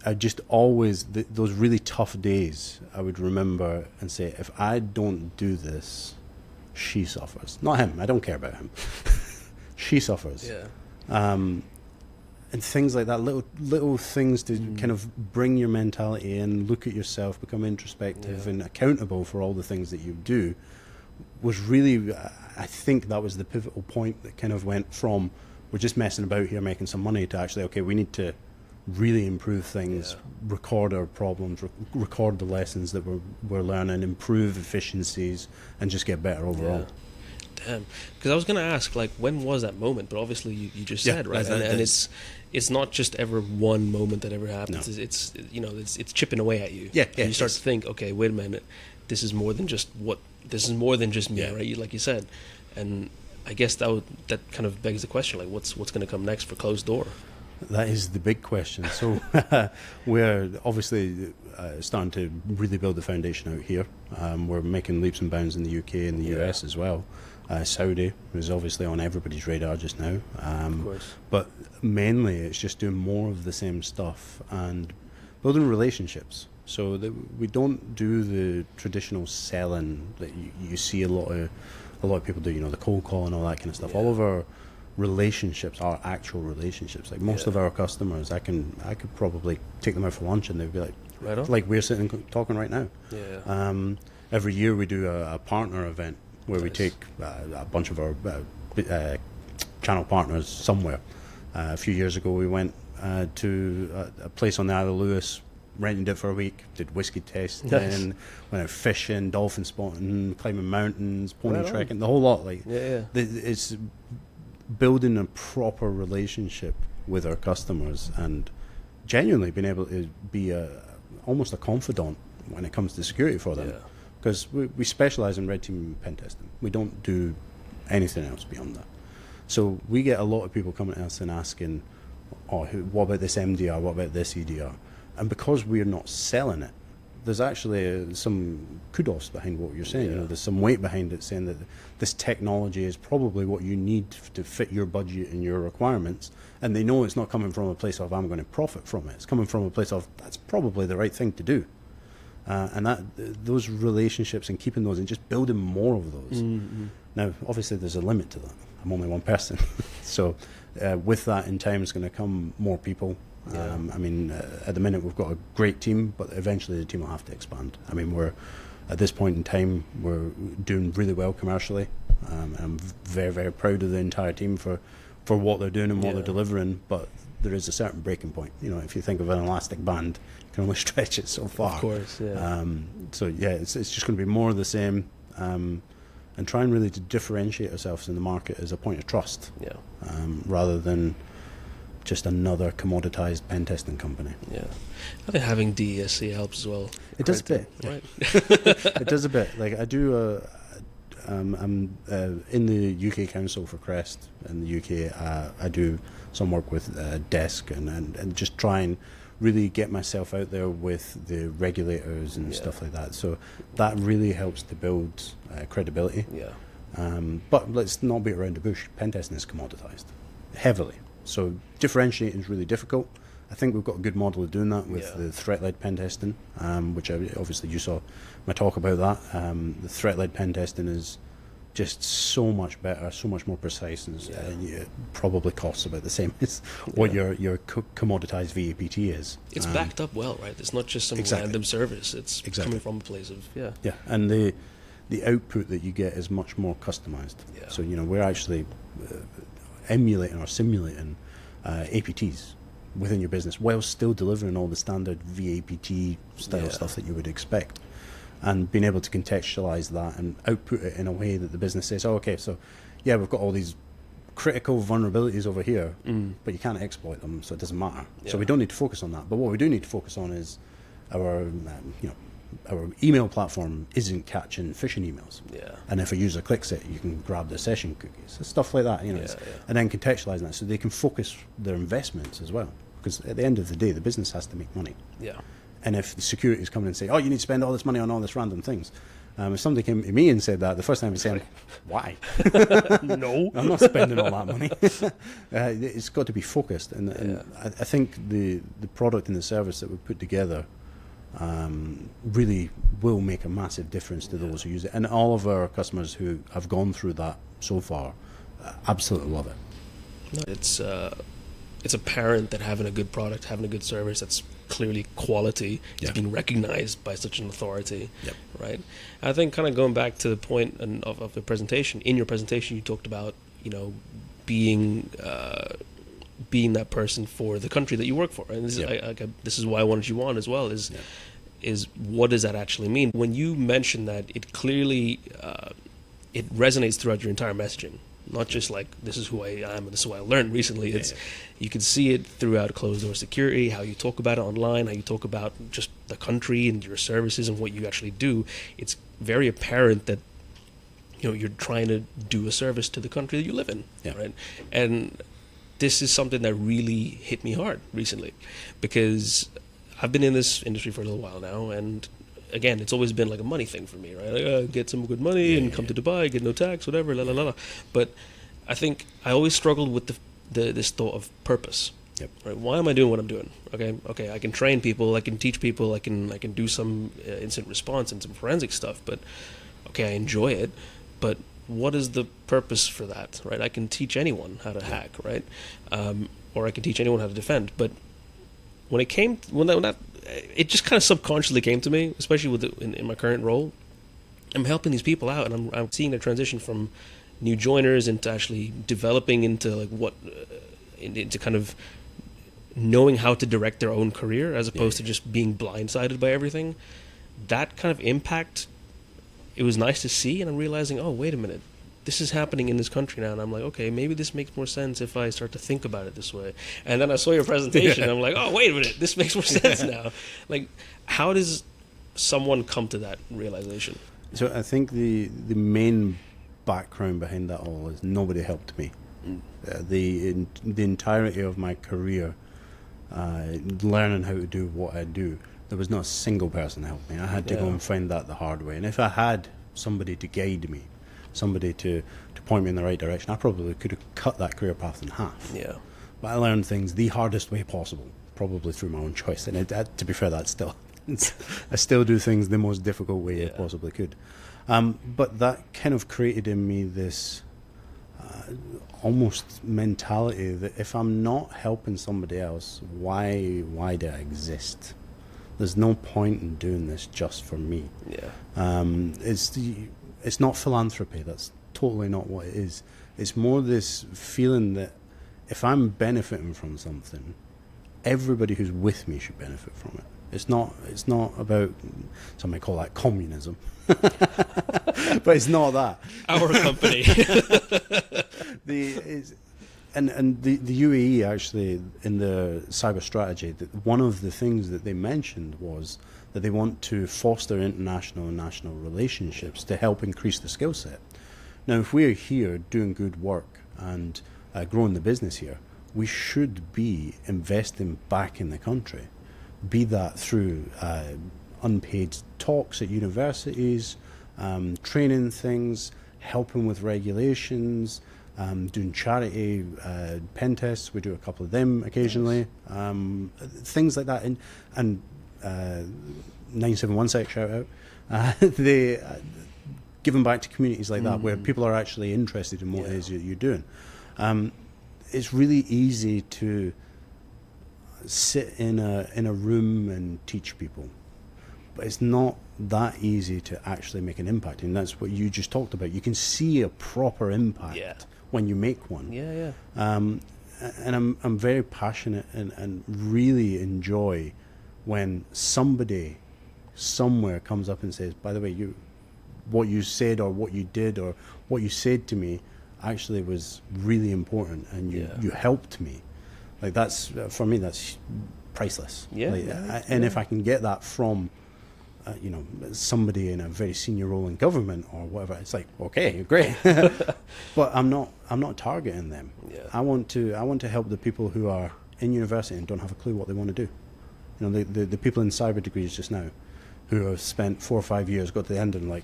I just always, those really tough days, I would remember and say, if I don't do this, she suffers. Not him, I don't care about him. She suffers. Yeah. And things like that, little things to kind of bring your mentality in, look at yourself, become introspective and accountable for all the things that you do, was really, I think that was the pivotal point that kind of went from, we're just messing about here making some money, to actually, okay, we need to really improve things, record our problems, record the lessons that we're learning, improve efficiencies, and just get better overall. Yeah. Because I was going to ask, like, when was that moment? But obviously, you just said, right? And it's not just ever one moment that ever happens. No. It's it's chipping away at you. Yeah, And you start to think, okay, wait a minute, this is more than just me, right? Like you said, and I guess that kind of begs the question, like, what's going to come next for Closed Door? That is the big question. So we're obviously starting to really build the foundation out here. We're making leaps and bounds in the UK and the US as well. Saudi is obviously on everybody's radar just now. Of course. But mainly it's just doing more of the same stuff and building relationships. So that we don't do the traditional selling that you see a lot of people do, the cold call and all that kind of stuff. All of our relationships are actual relationships. Like most of our customers, I could probably take them out for lunch and they'd be like, right on. like we're sitting talking right now. Yeah. Every year we do a partner event where we take a bunch of our channel partners somewhere. A few years ago we went to a place on the Isle of Lewis, rented it for a week, did whiskey tasting, went out fishing, dolphin spotting, climbing mountains, pony trekking, the whole lot. Like, it's building a proper relationship with our customers and genuinely being able to be almost a confidant when it comes to security for them. Because we specialize in red team pen testing. We don't do anything else beyond that. So we get a lot of people coming to us and asking, what about this MDR, what about this EDR? And because we're not selling it, there's actually some kudos behind what you're saying. There's some weight behind it saying that this technology is probably what you need to fit your budget and your requirements. And they know it's not coming from a place of, I'm going to profit from it. It's coming from a place of, that's probably the right thing to do. And those relationships and keeping those and just building more of those. Mm-hmm. Now, obviously, there's a limit to that. I'm only one person. So with that, in time, is going to come more people. At the minute we've got a great team, but eventually the team will have to expand. I mean, we're at this point in time we're doing really well commercially. I'm very, very proud of the entire team for what they're doing and what they're delivering. But there is a certain breaking point. If you think of an elastic band, you can only stretch it so far. Of course, yeah. It's just going to be more of the same, and trying really to differentiate ourselves in the market as a point of trust, rather than just another commoditized pen testing company. Yeah, I think having DESC helps as well. It does a bit, right? It does a bit. Like I do, I'm in the UK Council for Crest in the UK. I do some work with Desk and just try and really get myself out there with the regulators and stuff like that. So that really helps to build credibility. Yeah. But let's not beat around the bush. Pen testing is commoditized heavily. So differentiating is really difficult. I think we've got a good model of doing that with the threat-led pen testing, which obviously you saw my talk about that. The threat-led pen testing is just so much better, so much more precise, and it probably costs about the same as what your commoditized VAPT is. It's backed up well, right? It's not just some random service. It's coming from a place of and the output that you get is much more customized. Yeah. So we're actually emulating or simulating APTs within your business while still delivering all the standard VAPT style stuff that you would expect, and being able to contextualize that and output it in a way that the business says, we've got all these critical vulnerabilities over here, but you can't exploit them, so it doesn't matter. So we don't need to focus on that. But what we do need to focus on is our email platform isn't catching phishing emails. And if a user clicks it, you can grab the session cookies, stuff like that. And then contextualizing that so they can focus their investments as well. Because at the end of the day, the business has to make money. And if the security is coming and say, you need to spend all this money on all this random things. If somebody came to me and said that, the first time I'd say, why? No. I'm not spending all that money. It's got to be focused. And I think the product and the service that we put together really will make a massive difference to those who use it. And all of our customers who have gone through that so far absolutely love it. It's apparent that having a good product, having a good service that's clearly quality is being recognized by such an authority, right? I think kind of going back to the point of the presentation, in your presentation you talked about, being that person for the country that you work for. And this is why I wanted you on as well, is what does that actually mean? When you mention that, it clearly it resonates throughout your entire messaging. Not just like, this is who I am and this is what I learned recently. It's You can see it throughout closed door security, how you talk about it online, how you talk about just the country and your services and what you actually do. It's very apparent that you're trying to do a service to the country that you live in, right? And this is something that really hit me hard recently, because I've been in this industry for a little while now, and again, it's always been like a money thing for me, right? Like, get some good money and come to Dubai, get no tax, whatever, la la la la. But I think I always struggled with this thought of purpose. Yep. Right? Why am I doing what I'm doing? Okay. I can train people, I can teach people, I can do some incident response and some forensic stuff. But okay, I enjoy it. But what is the purpose for that? Right? I can teach anyone how to hack, right? Or I can teach anyone how to defend. But when it just kind of subconsciously came to me, especially in my current role. I'm helping these people out, and I'm seeing the transition from new joiners into actually developing into like into kind of knowing how to direct their own career, as opposed to just being blindsided by everything. That kind of impact, it was nice to see, and I'm realizing, oh, wait a minute, this is happening in this country now, and I'm like, okay, maybe this makes more sense if I start to think about it this way. And then I saw your presentation, and I'm like, oh, wait a minute, this makes more sense now. Like, how does someone come to that realization? So I think the main background behind that all is nobody helped me. The entirety of my career, learning how to do what I do, there was not a single person to help me. I had to go and find that the hard way. And if I had somebody to guide me, somebody to point me in the right direction, I probably could have cut that career path in half. Yeah. But I learned things the hardest way possible, probably through my own choice. And to be fair, that's still, I still do things the most difficult way I possibly could. But that kind of created in me this almost mentality that if I'm not helping somebody else, why do I exist? There's no point in doing this just for me. It's not philanthropy. That's totally not what it is. It's more this feeling that if I'm benefiting from something, everybody who's with me should benefit from it. It's not about, some might call that communism, but it's not that. Our company. The UAE actually, in the cyber strategy, one of the things that they mentioned was that they want to foster international and national relationships to help increase the skill set. Now, if we're here doing good work and growing the business here, we should be investing back in the country, be that through unpaid talks at universities, training things, helping with regulations, doing charity pen tests. We do a couple of them occasionally. Things like that. And 971 Sec, shout out. They giving back to communities like that, where people are actually interested in what it is you're doing. It's really easy to sit in a room and teach people, but it's not that easy to actually make an impact, and that's what you just talked about. You can see a proper impact when you make one. And I'm very passionate and really enjoy when somebody somewhere comes up and says, by the way, what you said or what you did or what you said to me actually was really important, and you helped me. Like, that's, for me, that's priceless. And if I can get that from somebody in a very senior role in government or whatever, it's like, okay, great. But I'm not targeting them. I want to help the people who are in university and don't have a clue what they want to do. The people in cyber degrees just now who have spent 4 or 5 years, got to the end and like,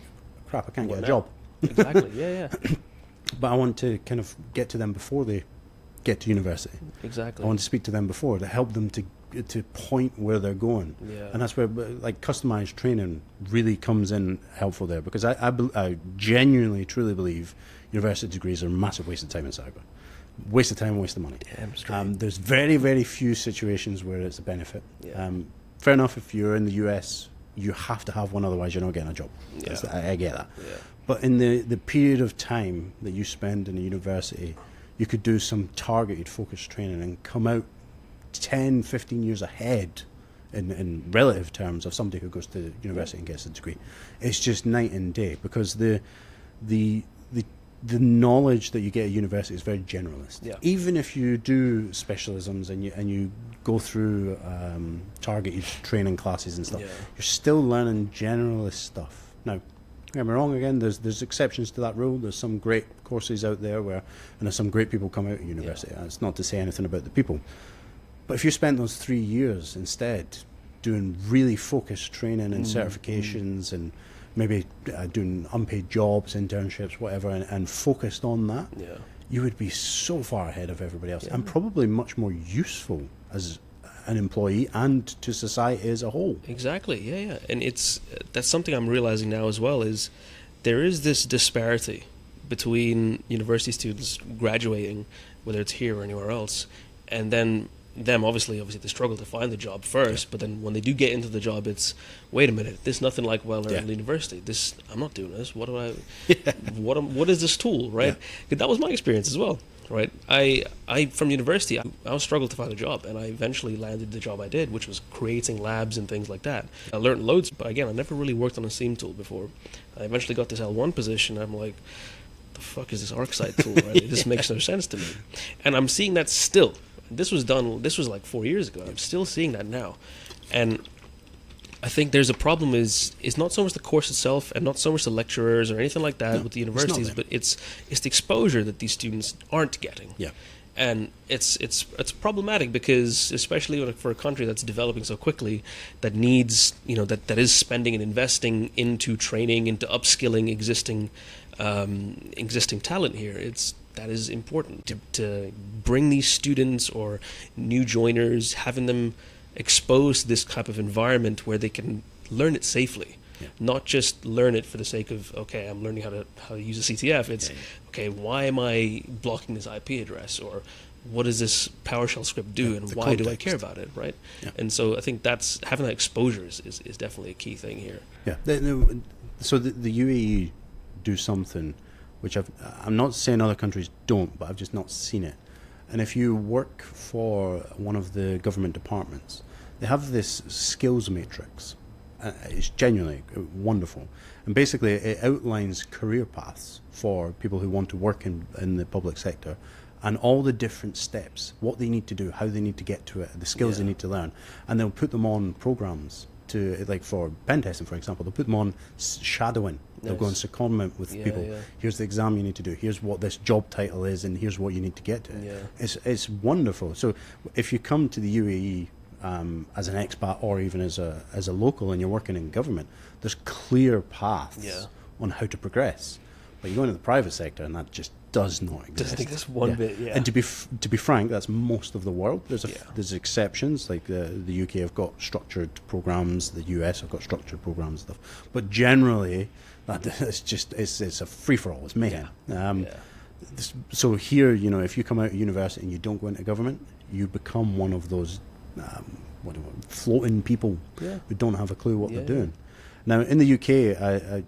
crap, I can't get a job. Exactly. But I want to kind of get to them before they get to university. Exactly. I want to speak to them before, to help them to point where they're going. And that's where like customized training really comes in helpful there, because I genuinely, truly believe university degrees are a massive waste of time in cyber. Waste of time, waste of money. There's very, very few situations where it's a benefit. Fair enough, if you're in the US, you have to have one, otherwise you're not getting a job. I get that. But in the period of time that you spend in a university, you could do some targeted focused training and come out 10, 15 years ahead in relative terms of somebody who goes to university and gets a degree. It's just night and day, because the the knowledge that you get at university is very generalist. Yeah. Even if you do specialisms and you go through targeted training classes and stuff, Yeah. you're still learning generalist stuff. Now, don't get me wrong, again, there's exceptions to that rule. There's some great courses out there and there's some great people come out of university. Yeah. It's not to say anything about the people. But if you spent those 3 years instead doing really focused training and certifications and maybe doing unpaid jobs, internships, whatever, and focused on that, Yeah. you would be so far ahead of everybody else and probably much more useful as an employee and to society as a whole. Exactly. Yeah. And that's something I'm realizing now as well, is there is this disparity between university students graduating, whether it's here or anywhere else, and then them obviously they struggle to find the job first, but then when they do get into the job, it's, wait a minute, this is nothing like what I learned in university. I'm not doing this. What do I? What is this tool? Right? That was my experience as well. Right? I from university, I struggled to find a job, and I eventually landed the job I did, which was creating labs and things like that. I learned loads, but again, I never really worked on a SIEM tool before. I eventually got this L1 position. I'm like, the fuck is this ArcSight tool? Right? This makes no sense to me, and I'm seeing that still. This was like 4 years ago. I'm still seeing that now. And I think there's a problem is not so much the course itself and not so much the lecturers or anything like that with the universities, but it's the exposure that these students aren't getting. Yeah. And it's problematic because, especially for a country that's developing so quickly, that needs, that is spending and investing into training, into upskilling existing talent here. That is important to bring these students or new joiners, having them exposed to this type of environment where they can learn it safely, not just learn it for the sake of, okay, I'm learning how to use a CTF. It's okay, why am I blocking this IP address, or what does this PowerShell script do, and why do I care about it, right? Yeah. And so I think that's having that exposure is definitely a key thing here. Yeah. So the UAE do something which I'm not saying other countries don't, but I've just not seen it. And if you work for one of the government departments, they have this skills matrix. It's genuinely wonderful. And basically it outlines career paths for people who want to work in the public sector, and all the different steps, what they need to do, how they need to get to it, the skills they need to learn. And they'll put them on programs to, like for pen testing, for example, they'll put them on shadowing. They'll go on secondment with people. Yeah. Here's the exam you need to do. Here's what this job title is, and here's what you need to get to. Yeah. It's wonderful. So if you come to the UAE as an expat or even as a local and you're working in government, there's clear paths on how to progress. But you go into the private sector, and that just does not exist. Just one bit. Yeah. And to be frank, that's most of the world. There's exceptions, like the UK have got structured programs, the US have got structured programs and stuff. But generally, it's a free for all. It's mayhem. So here, if you come out of university and you don't go into government, you become one of those floating people who don't have a clue what they're doing. Now in the UK, I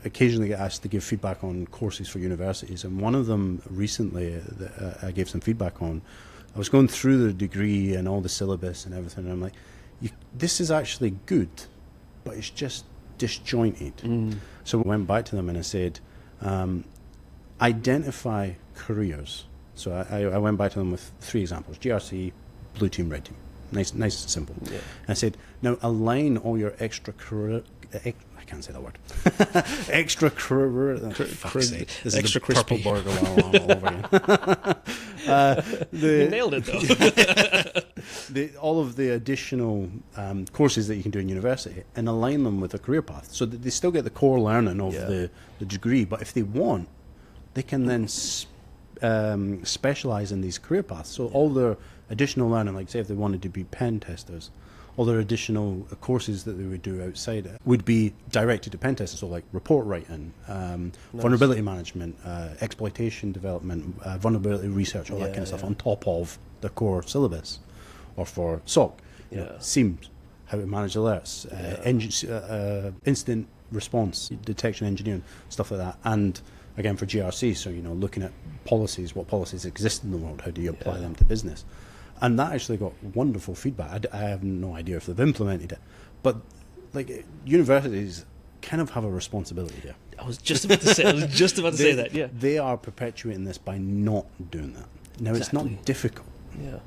occasionally get asked to give feedback on courses for universities, and one of them recently that I gave some feedback on, I was going through the degree and all the syllabus and everything, and I'm like, this is actually good, but it's just disjointed. So I went back to them and I said, identify careers. So I went back to them with 3 examples: GRC, blue team, red team. Nice and simple. Yeah. And I said, now align all your extracurricular. I can't say that word. Extra crispy burger all over again. You nailed it though. All of the additional courses that you can do in university, and align them with a career path, so that they still get the core learning of the degree. But if they want, they can then specialize in these career paths. So all their additional learning, like say if they wanted to be pen testers, all their additional courses that they would do outside it would be directed to pen testers, so like report writing, vulnerability management, exploitation development, vulnerability research, all that kind of stuff on top of the core syllabus. Or for SOC, SIEMs, how to manage alerts, incident response, detection engineering, stuff like that. And again for GRC, so looking at policies, what policies exist in the world, how do you apply them to business. And that actually got wonderful feedback. I have no idea if they've implemented it, but like universities kind of have a responsibility here. I was just about to say that. Yeah. They are perpetuating this by not doing that. Now, It's not difficult. Yeah.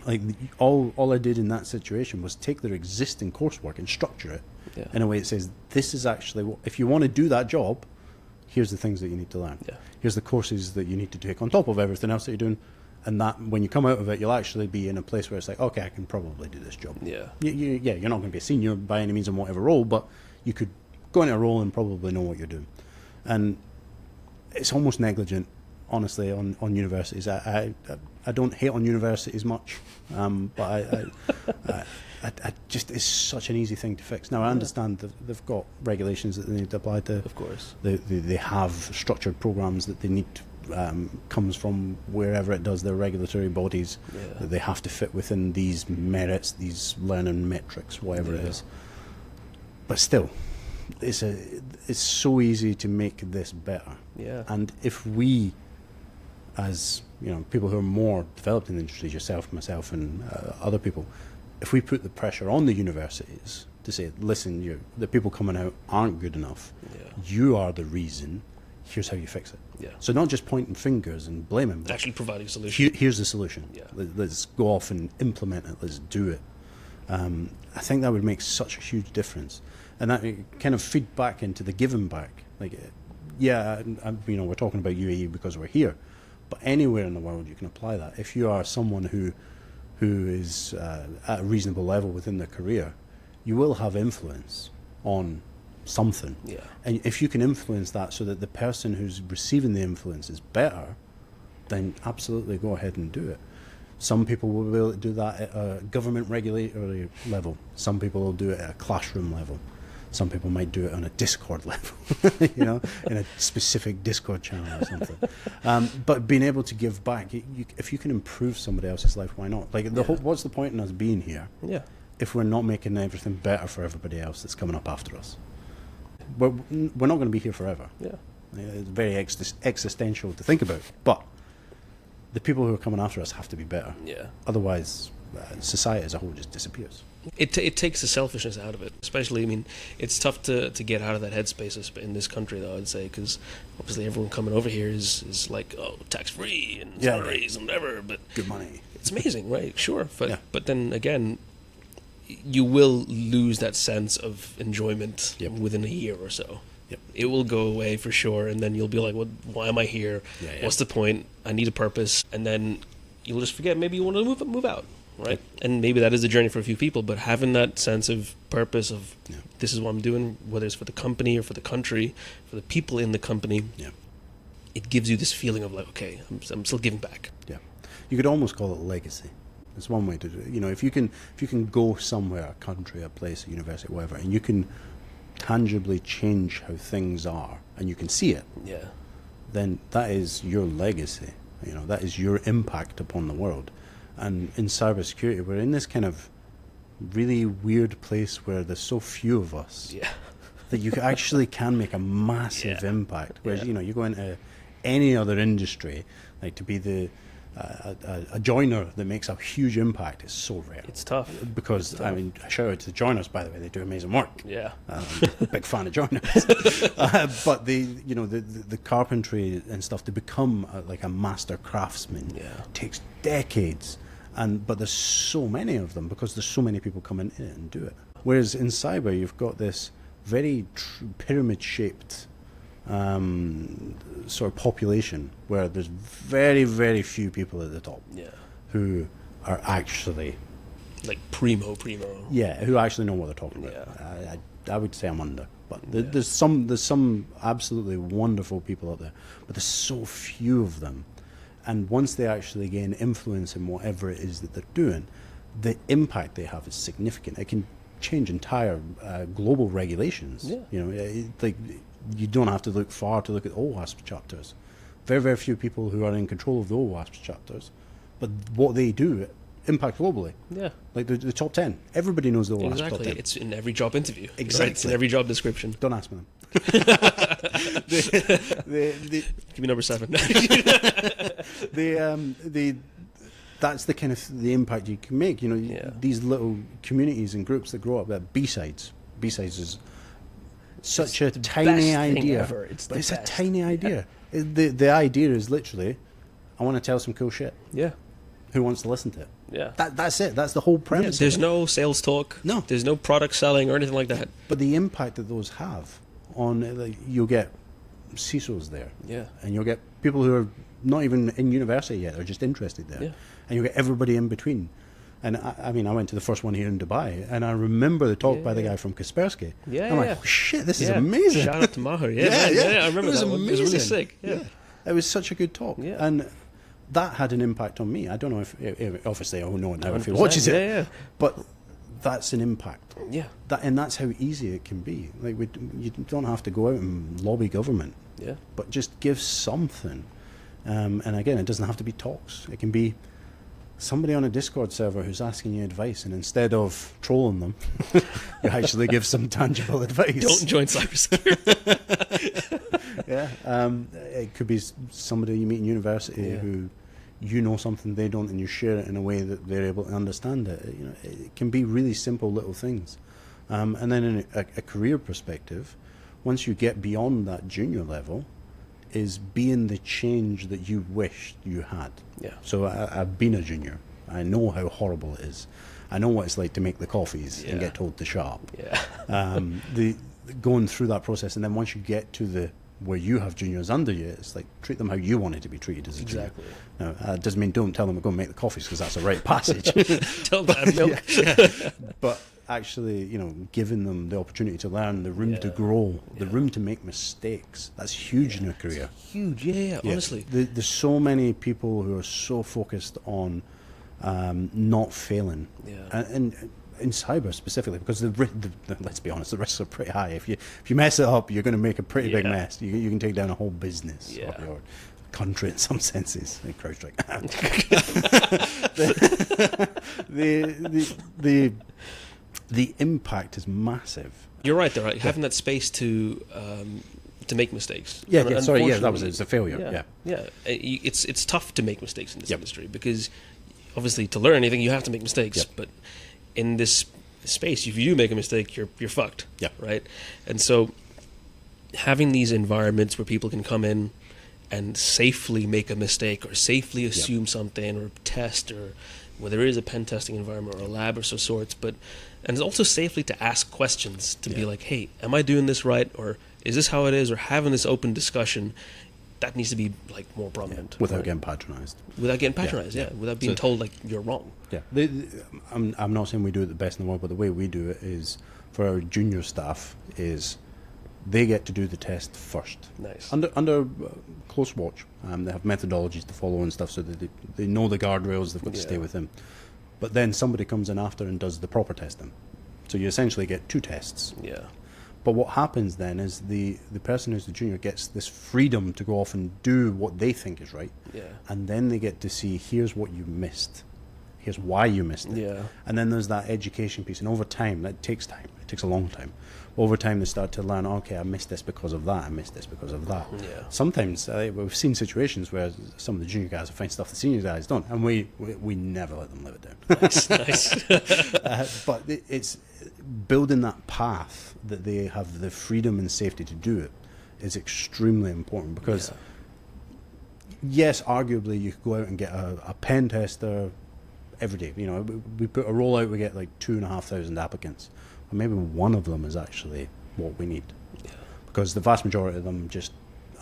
Like, all I did in that situation was take their existing coursework and structure it in a way that says, this is actually if you want to do that job, here's the things that you need to learn. Yeah. Here's the courses that you need to take on top of everything else that you're doing. And that when you come out of it, you'll actually be in a place where it's like, okay, I can probably do this job. Yeah. You're not going to be a senior by any means in whatever role, but you could go into a role and probably know what you're doing. And it's almost negligent, honestly, on universities. I don't hate on universities much, but I just, it's such an easy thing to fix. Now, I understand they've got regulations that they need to apply to. Of course. They have structured programs that they need to, comes from wherever it does, their regulatory bodies, that they have to fit within these merits, these learning metrics, whatever it is. But still, it's so easy to make this better. Yeah. And if we, as people who are more developed in the industry, yourself, myself, and other people, if we put the pressure on the universities to say, listen, the people coming out aren't good enough, you are the reason, here's how you fix it. Yeah. So not just pointing fingers and blaming, but actually providing a solution. Here's the solution. Yeah. Let's go off and implement it. Let's do it. I think that would make such a huge difference. And that kind of feed back into the giving back. Like, we're talking about UAE because we're here, but anywhere in the world you can apply that. If you are someone who is at a reasonable level within their career, you will have influence on something. Yeah. And if you can influence that so that the person who's receiving the influence is better, then absolutely go ahead and do it. Some people will be able to do that at a government regulatory level. Some people will do it at a classroom level. Some people might do it on a Discord level, in a specific Discord channel or something. But being able to give back, if you can improve somebody else's life, why not? Like, what's the point in us being here if we're not making everything better for everybody else that's coming up after us? We're not going to be here forever. Yeah. It's very existential to think about. But the people who are coming after us have to be better. Yeah. Otherwise, society as a whole just disappears. It takes the selfishness out of it. Especially, it's tough to get out of that headspace in this country, though, I'd say, because obviously everyone coming over here is like, oh, tax-free and salaries and whatever. But good money. It's amazing, right? Sure. But then, again, you will lose that sense of enjoyment within a year or so. Yep. It will go away for sure, and then you'll be like, well, why am I here? What's the point? I need a purpose. And then you'll just forget, maybe you want to move out, right? And maybe that is the journey for a few people, but having that sense of purpose of this is what I'm doing, whether it's for the company or for the country, for the people in the company, it gives you this feeling of like, okay, I'm still giving back. Yeah. You could almost call it legacy. It's one way to do it. If you can go somewhere, a country, a place, a university, whatever, and you can tangibly change how things are, and you can see it, then that is your legacy. That is your impact upon the world. And in cybersecurity, we're in this kind of really weird place where there's so few of us that you actually can make a massive impact. Whereas you go into any other industry, like to be a joiner that makes a huge impact is so rare. It's tough. Because, shout out to the joiners, by the way, they do amazing work. Yeah. Big fan of joiners. But the carpentry and stuff, to become like a master craftsman takes decades. But there's so many of them because there's so many people coming in and do it. Whereas in cyber, you've got this very pyramid-shaped sort of population where there's very, very few people at the top who are actually like primo who actually know what they're talking about. I would say I'm under, but there's some absolutely wonderful people out there, but there's so few of them. And once they actually gain influence in whatever it is that they're doing, the impact they have is significant. It can change entire global regulations. You don't have to look far to look at OWASP chapters. Very, very few people who are in control of the OWASP chapters, but what they do impact globally. Yeah, like the top 10. Everybody knows the OWASP top 10. Exactly, it's in every job interview. Exactly, right? It's in every job description. Don't ask me them. Give me number 7. That's the kind of the impact you can make. These little communities and groups that grow up. B-sides. B-sides is such a the tiny best thing idea. ever. It's the But it's a best. tiny idea. The idea is literally, I want to tell some cool shit. Yeah. Who wants to listen to it? Yeah. That's it. That's the whole premise. There's of it. no sales talk. No. There's no product selling or anything like that. But the impact that those have on, like, you'll get CISOs there. Yeah. And you'll get people who are not even in university yet, they're just interested there. Yeah. And you'll get everybody in between. And I mean, I went to the first one here in Dubai, and I remember the talk by the guy from Kaspersky. Yeah, I'm like, yeah. oh, shit, this is Yeah. amazing. Shout out to Maher. Yeah, Yeah, man. yeah. I remember It was that one. It was really amazing. sick. Yeah. It was such a good talk. Yeah. And that had an impact on me. I don't know if obviously I will know it now if he 100%. watches it. Yeah, yeah. But that's an impact. Yeah. And that's how easy it can be. Like, you don't have to go out and lobby government. Yeah. But just give something. And again, it doesn't have to be talks. It can be somebody on a Discord server who's asking you advice, and instead of trolling them, you actually give some tangible advice. Don't join cybersecurity. Yeah. It could be somebody you meet in university who you know something they don't, and you share it in a way that they're able to understand it. You know, it can be really simple little things. And then in a career perspective, once you get beyond that junior level, is being the change that you wished you had. Yeah. So I've been a junior. I know how horrible it is. I know what it's like to make the coffees and get told to shut up. Yeah. The going through that process, and then once you get to the where you have juniors under you, it's like treat them how you wanted to be treated as a Exactly. junior. Now, it doesn't mean don't tell them to go and make the coffees, because that's a rite of passage. Tell them milk. But actually, you know, giving them the opportunity to learn, the room to grow, the room to make mistakes, that's huge in a career. Huge. Yeah. Honestly. There's so many people who are so focused on not failing. Yeah. And in cyber specifically, because the let's be honest, the risks are pretty high. If you mess it up, you're going to make a pretty big mess. You can take down a whole business or country in some senses. CrowdStrike. the impact is massive. You're right there. Right? Having that space to make mistakes. Yeah. And Sorry. Yeah, unfortunately, it's a failure. Yeah. It's tough to make mistakes in this industry, because obviously to learn anything you have to make mistakes. But in this space, if you do make a mistake, you're fucked. Yeah. Right. And so having these environments where people can come in and safely make a mistake, or safely assume something, or test, or where there is a pen testing environment or a lab or so sorts, and it's also safely to ask questions, to be like, hey, am I doing this right, or is this how it is, or having this open discussion. That needs to be like more prominent, without getting patronized. Without getting patronized, without being told like you're wrong. Yeah, I'm not saying we do it the best in the world, but the way we do it is, for our junior staff, is they get to do the test first. Nice. Under close watch. They have methodologies to follow and stuff, so that they know the guardrails they've got to stay within. But then somebody comes in after and does the proper testing. So you essentially get two tests. Yeah. But what happens then is the person who's the junior gets this freedom to go off and do what they think is right. Yeah. And then they get to see, here's what you missed. Here's why you missed it. Yeah. And then there's that education piece. And over time, that takes time. It takes a long time. Over time, they start to learn, okay, I missed this because of that. I missed this because of that. Yeah. Sometimes we've seen situations where some of the junior guys will find stuff the senior guys don't. And we never let them live it down. Nice. But it's building that path that they have the freedom and safety to do it is extremely important, because yes, arguably you could go out and get a pen tester every day. You know, we put a roll out, we get like 2,500 applicants, and maybe one of them is actually what we need, because the vast majority of them just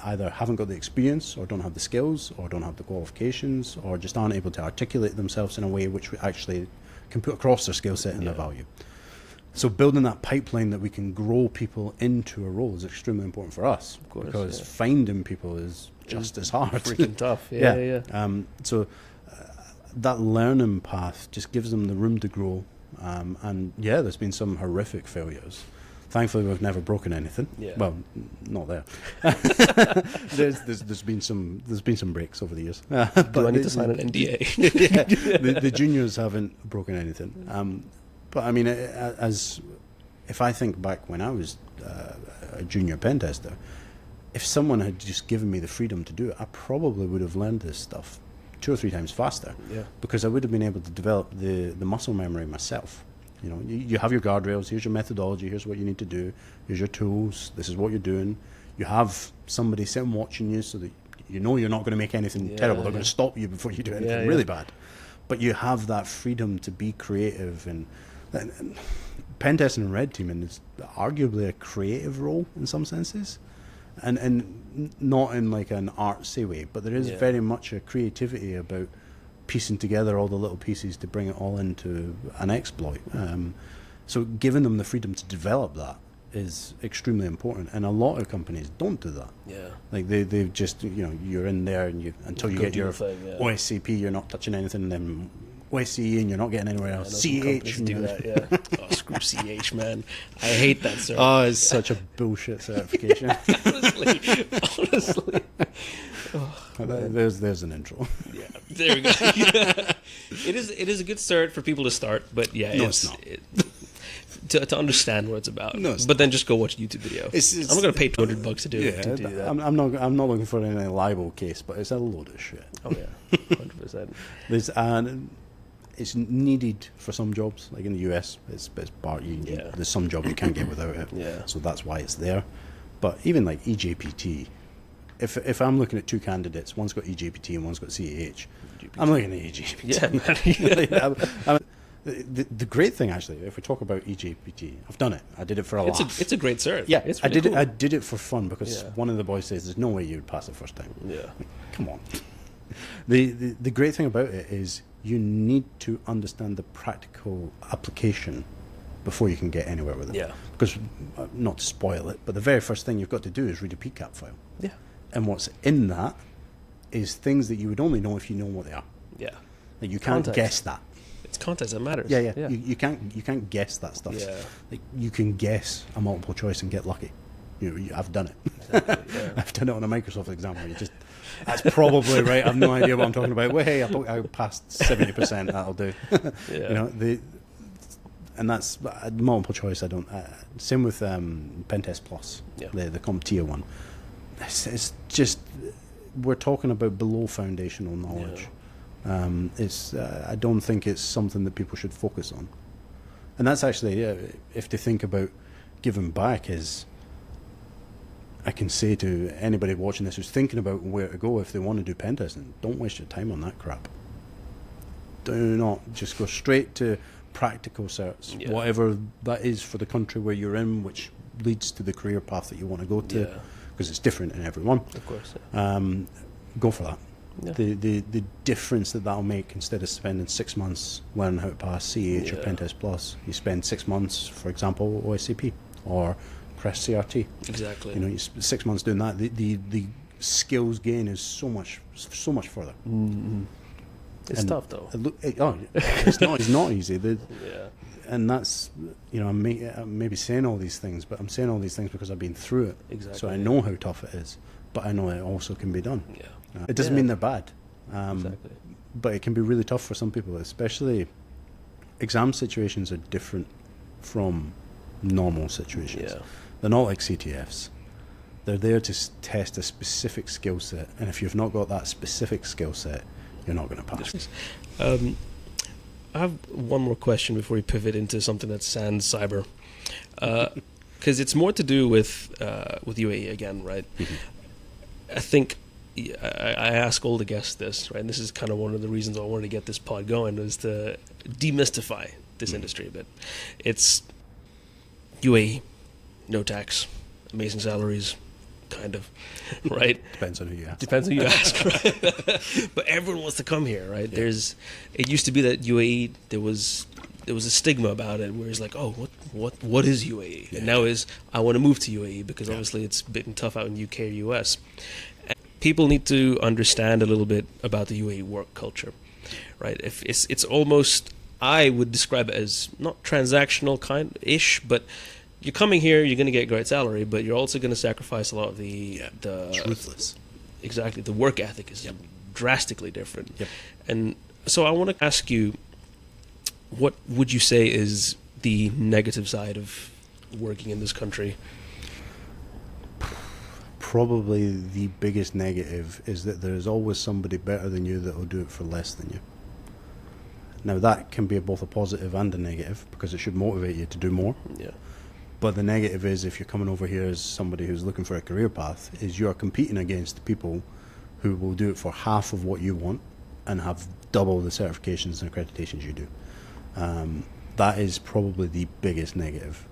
either haven't got the experience, or don't have the skills, or don't have the qualifications, or just aren't able to articulate themselves in a way which we actually can put across their skill set and their value. So building that pipeline that we can grow people into a role is extremely important for us, Of course, because finding people is just as hard. Freaking tough. Yeah. So that learning path just gives them the room to grow. And there's been some horrific failures. Thankfully, we've never broken anything. Yeah. Well, not there. there's been some breaks over the years. Do I need to sign an NDA? The juniors haven't broken anything. But I mean, if I think back when I was a junior pen tester, if someone had just given me the freedom to do it, I probably would have learned this stuff 2 or 3 times faster. Yeah. Because I would have been able to develop the muscle memory myself. You know, you have your guardrails. Here's your methodology. Here's what you need to do. Here's your tools. This is what you're doing. You have somebody sitting watching you, so that you know you're not going to make anything terrible. They're going to stop you before you do anything really bad. But you have that freedom to be creative. And pen testing and red teaming is arguably a creative role in some senses, and not in like an artsy way, but there is very much a creativity about piecing together all the little pieces to bring it all into an exploit. So giving them the freedom to develop that is extremely important, and a lot of companies don't do that. Like they just, you know, you're in there and you until you get your OSCP, you're not touching anything, and then OSCE and you're not getting anywhere else. CH and do that, oh, screw CH, man. I hate that cert. Oh, it's such a bullshit certification. honestly. There's an intro. Yeah, there we go. It is a good cert for people to start, but it's not. To understand what it's about. No, but then just go watch a YouTube video. I'm not going to pay $200 to do that. I'm not looking for any libel case, but it's a load of shit. Oh yeah, 100%. It's needed for some jobs, like in the US. It's part. There's some jobs you can't get without it. So that's why it's there. But even like EJPT, if I'm looking at two candidates, one's got EJPT and one's got CAH, I'm looking at EJPT. The great thing, actually, if we talk about EJPT, I've done it. I did it for a laugh. It's a great cert. Yeah, it's I did cool. it. I did it for fun because one of the boys says, "There's no way you would pass the first time." Yeah, come on. The great thing about it is you need to understand the practical application before you can get anywhere with it. Yeah. Because, not to spoil it, but the very first thing you've got to do is read a PCAP file. Yeah. And what's in that is things that you would only know if you know what they are. Yeah. Like you can't guess that. It's context that matters. Yeah. You can't guess that stuff. Yeah. Like you can guess a multiple choice and get lucky. I've done it. Exactly, yeah. I've done it on a Microsoft exam where you just, that's probably right. I've no idea what I'm talking about. Well, hey, I passed 70%. That'll do. You know, and that's multiple choice. I don't. Same with Pentest Plus, the CompTIA one. It's just, we're talking about below foundational knowledge. I don't think it's something that people should focus on. And that's actually, if they think about giving back, is I can say to anybody watching this who's thinking about where to go if they want to do pen testing, don't waste your time on that crap. Do not just go straight to practical certs, whatever that is for the country where you're in, which leads to the career path that you want to go to, because it's different in everyone. Of course. Go for that. Yeah. The difference that'll make, instead of spending 6 months learning how to pass CH or Pentest Plus, you spend 6 months, for example, OSCP or Press CRT. Exactly. You know, 6 months doing that. The skills gain is so much further. Mm-hmm. It's tough though. It's not easy. And that's, you know, I'm maybe saying all these things, but I'm saying all these things because I've been through it. Exactly. So I know how tough it is, but I know it also can be done. Yeah. It doesn't mean they're bad. Exactly. But it can be really tough for some people, especially exam situations are different from normal situations. Yeah. They're not like CTFs. They're there to test a specific skill set, and if you've not got that specific skill set, you're not going to pass. I have one more question before we pivot into something that's sans cyber, because it's more to do with UAE again, right? Mm-hmm. I think I ask all the guests this, right? And this is kind of one of the reasons I wanted to get this pod going, is to demystify this industry a bit. It's UAE, no tax, amazing salaries, kind of, right? Depends on who you ask. Depends on who you ask, right? But everyone wants to come here, right? Yeah. It used to be that UAE, there was a stigma about it, where it's like, oh, what is UAE? Yeah. And now I want to move to UAE because obviously it's been tough out in UK or US. And people need to understand a little bit about the UAE work culture, right? If it's almost, I would describe it as not transactional kind-ish, but you're coming here, you're going to get a great salary, but you're also going to sacrifice a lot of the ruthless. Exactly, the work ethic is drastically different. Yep. And so I want to ask you, what would you say is the negative side of working in this country? Probably the biggest negative is that there's always somebody better than you that will do it for less than you. Now that can be both a positive and a negative, because it should motivate you to do more. Yeah. But the negative is, if you're coming over here as somebody who's looking for a career path, is you're competing against people who will do it for half of what you want and have double the certifications and accreditations you do. That is probably the biggest negative.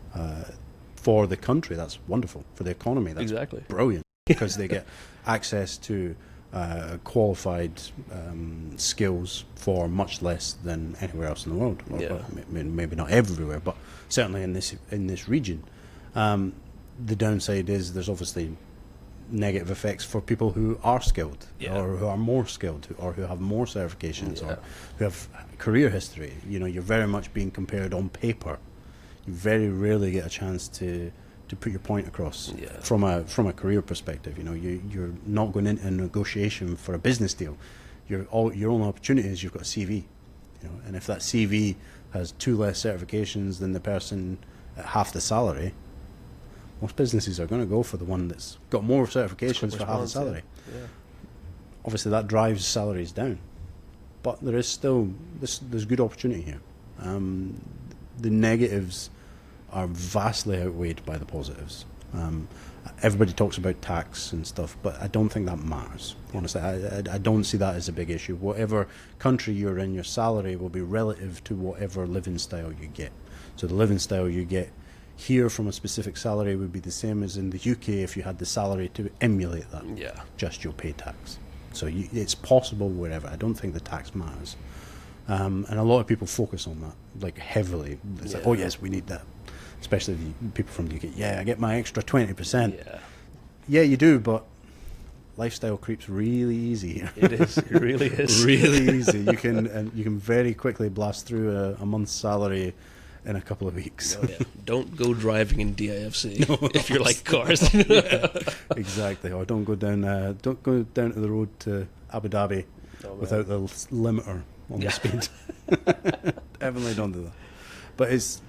For the country, that's wonderful. For the economy, that's Exactly. brilliant, because they get access to qualified skills for much less than anywhere else in the world. Or maybe not everywhere, but certainly in this region. The downside is there's obviously negative effects for people who are skilled, or who are more skilled, or who have more certifications, or who have career history. You know, you're very much being compared on paper. You very rarely get a chance to put your point across from a career perspective. You know, you're not going into a negotiation for a business deal. Your only opportunity is you've got a CV. You know, and if that CV has 2 less certifications than the person at half the salary, most businesses are going to go for the one that's got more certifications for half the salary. Yeah. Obviously, that drives salaries down, but there is still there's good opportunity here. The negatives are vastly outweighed by the positives. Everybody talks about tax and stuff, but I don't think that matters. Honestly, I don't see that as a big issue. Whatever country you're in, your salary will be relative to whatever living style you get. So the living style you get here from a specific salary would be the same as in the UK if you had the salary to emulate that. Yeah. Just you'll pay tax. So it's possible wherever. I don't think the tax matters. And a lot of people focus on that, like, heavily. It's like, oh yes, we need that. Especially the people from the UK. Yeah, I get my extra 20%. Yeah. Yeah, you do, but lifestyle creeps really easy here. It is. It really is. Really easy. You can very quickly blast through a month's salary in a couple of weeks. Oh, yeah. Don't go driving in DIFC if you're like cars. Exactly. Or don't go down to the road to Abu Dhabi without the limiter on the speed. Definitely don't do that. But it's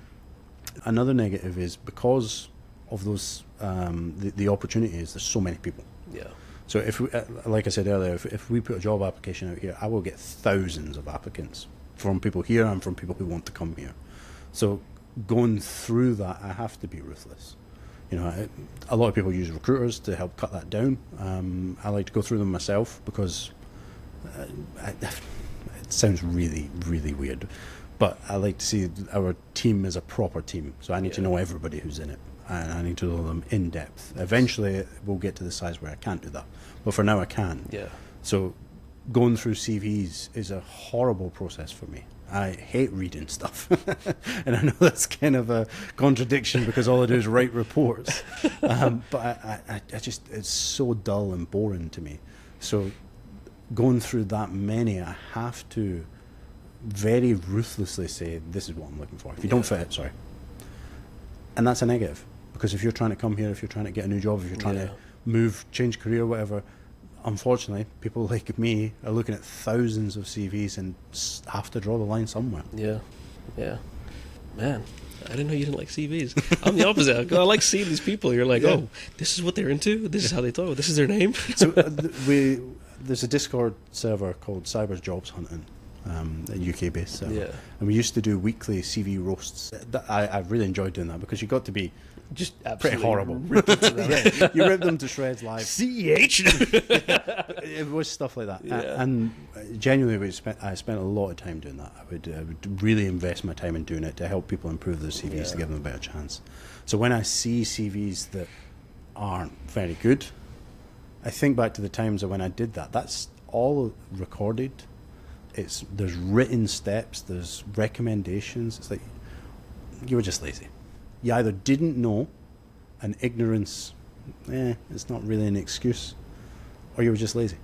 another negative is because of those the opportunities. There's so many people. Yeah. So if we, like I said earlier, if we put a job application out here, I will get thousands of applicants from people here and from people who want to come here. So going through that, I have to be ruthless. You know, a lot of people use recruiters to help cut that down. I like to go through them myself because it sounds really, really weird. But I like to see our team as a proper team. So I need to know everybody who's in it. And I need to know them in depth. Eventually, we'll get to the size where I can't do that. But for now, I can. Yeah. So going through CVs is a horrible process for me. I hate reading stuff. And I know that's kind of a contradiction because all I do is write reports. But I just, it's so dull and boring to me. So going through that many, I have to very ruthlessly say, this is what I'm looking for. If you don't fit it, sorry. And that's a negative. Because if you're trying to come here, if you're trying to get a new job, if you're trying to move, change career, whatever, unfortunately, people like me are looking at thousands of CVs and have to draw the line somewhere. Yeah, yeah. Man, I didn't know you didn't like CVs. I'm the opposite. I like seeing these people. You're like, oh, this is what they're into. This is how they talk. This is their name. So there's a Discord server called Cyber Jobs Hunting, a UK-based server. Yeah. And we used to do weekly CV roasts. I really enjoyed doing that because you got to be just pretty horrible. You rip them to shreds live. CH. It was stuff like that. Yeah. And genuinely, I spent a lot of time doing that. I would really invest my time in doing it to help people improve their CVs to give them a better chance. So when I see CVs that aren't very good, I think back to the times of when I did that. That's all recorded. There's written steps. There's recommendations. It's like you were just lazy. You either didn't know, and ignorance, it's not really an excuse, or you were just lazy.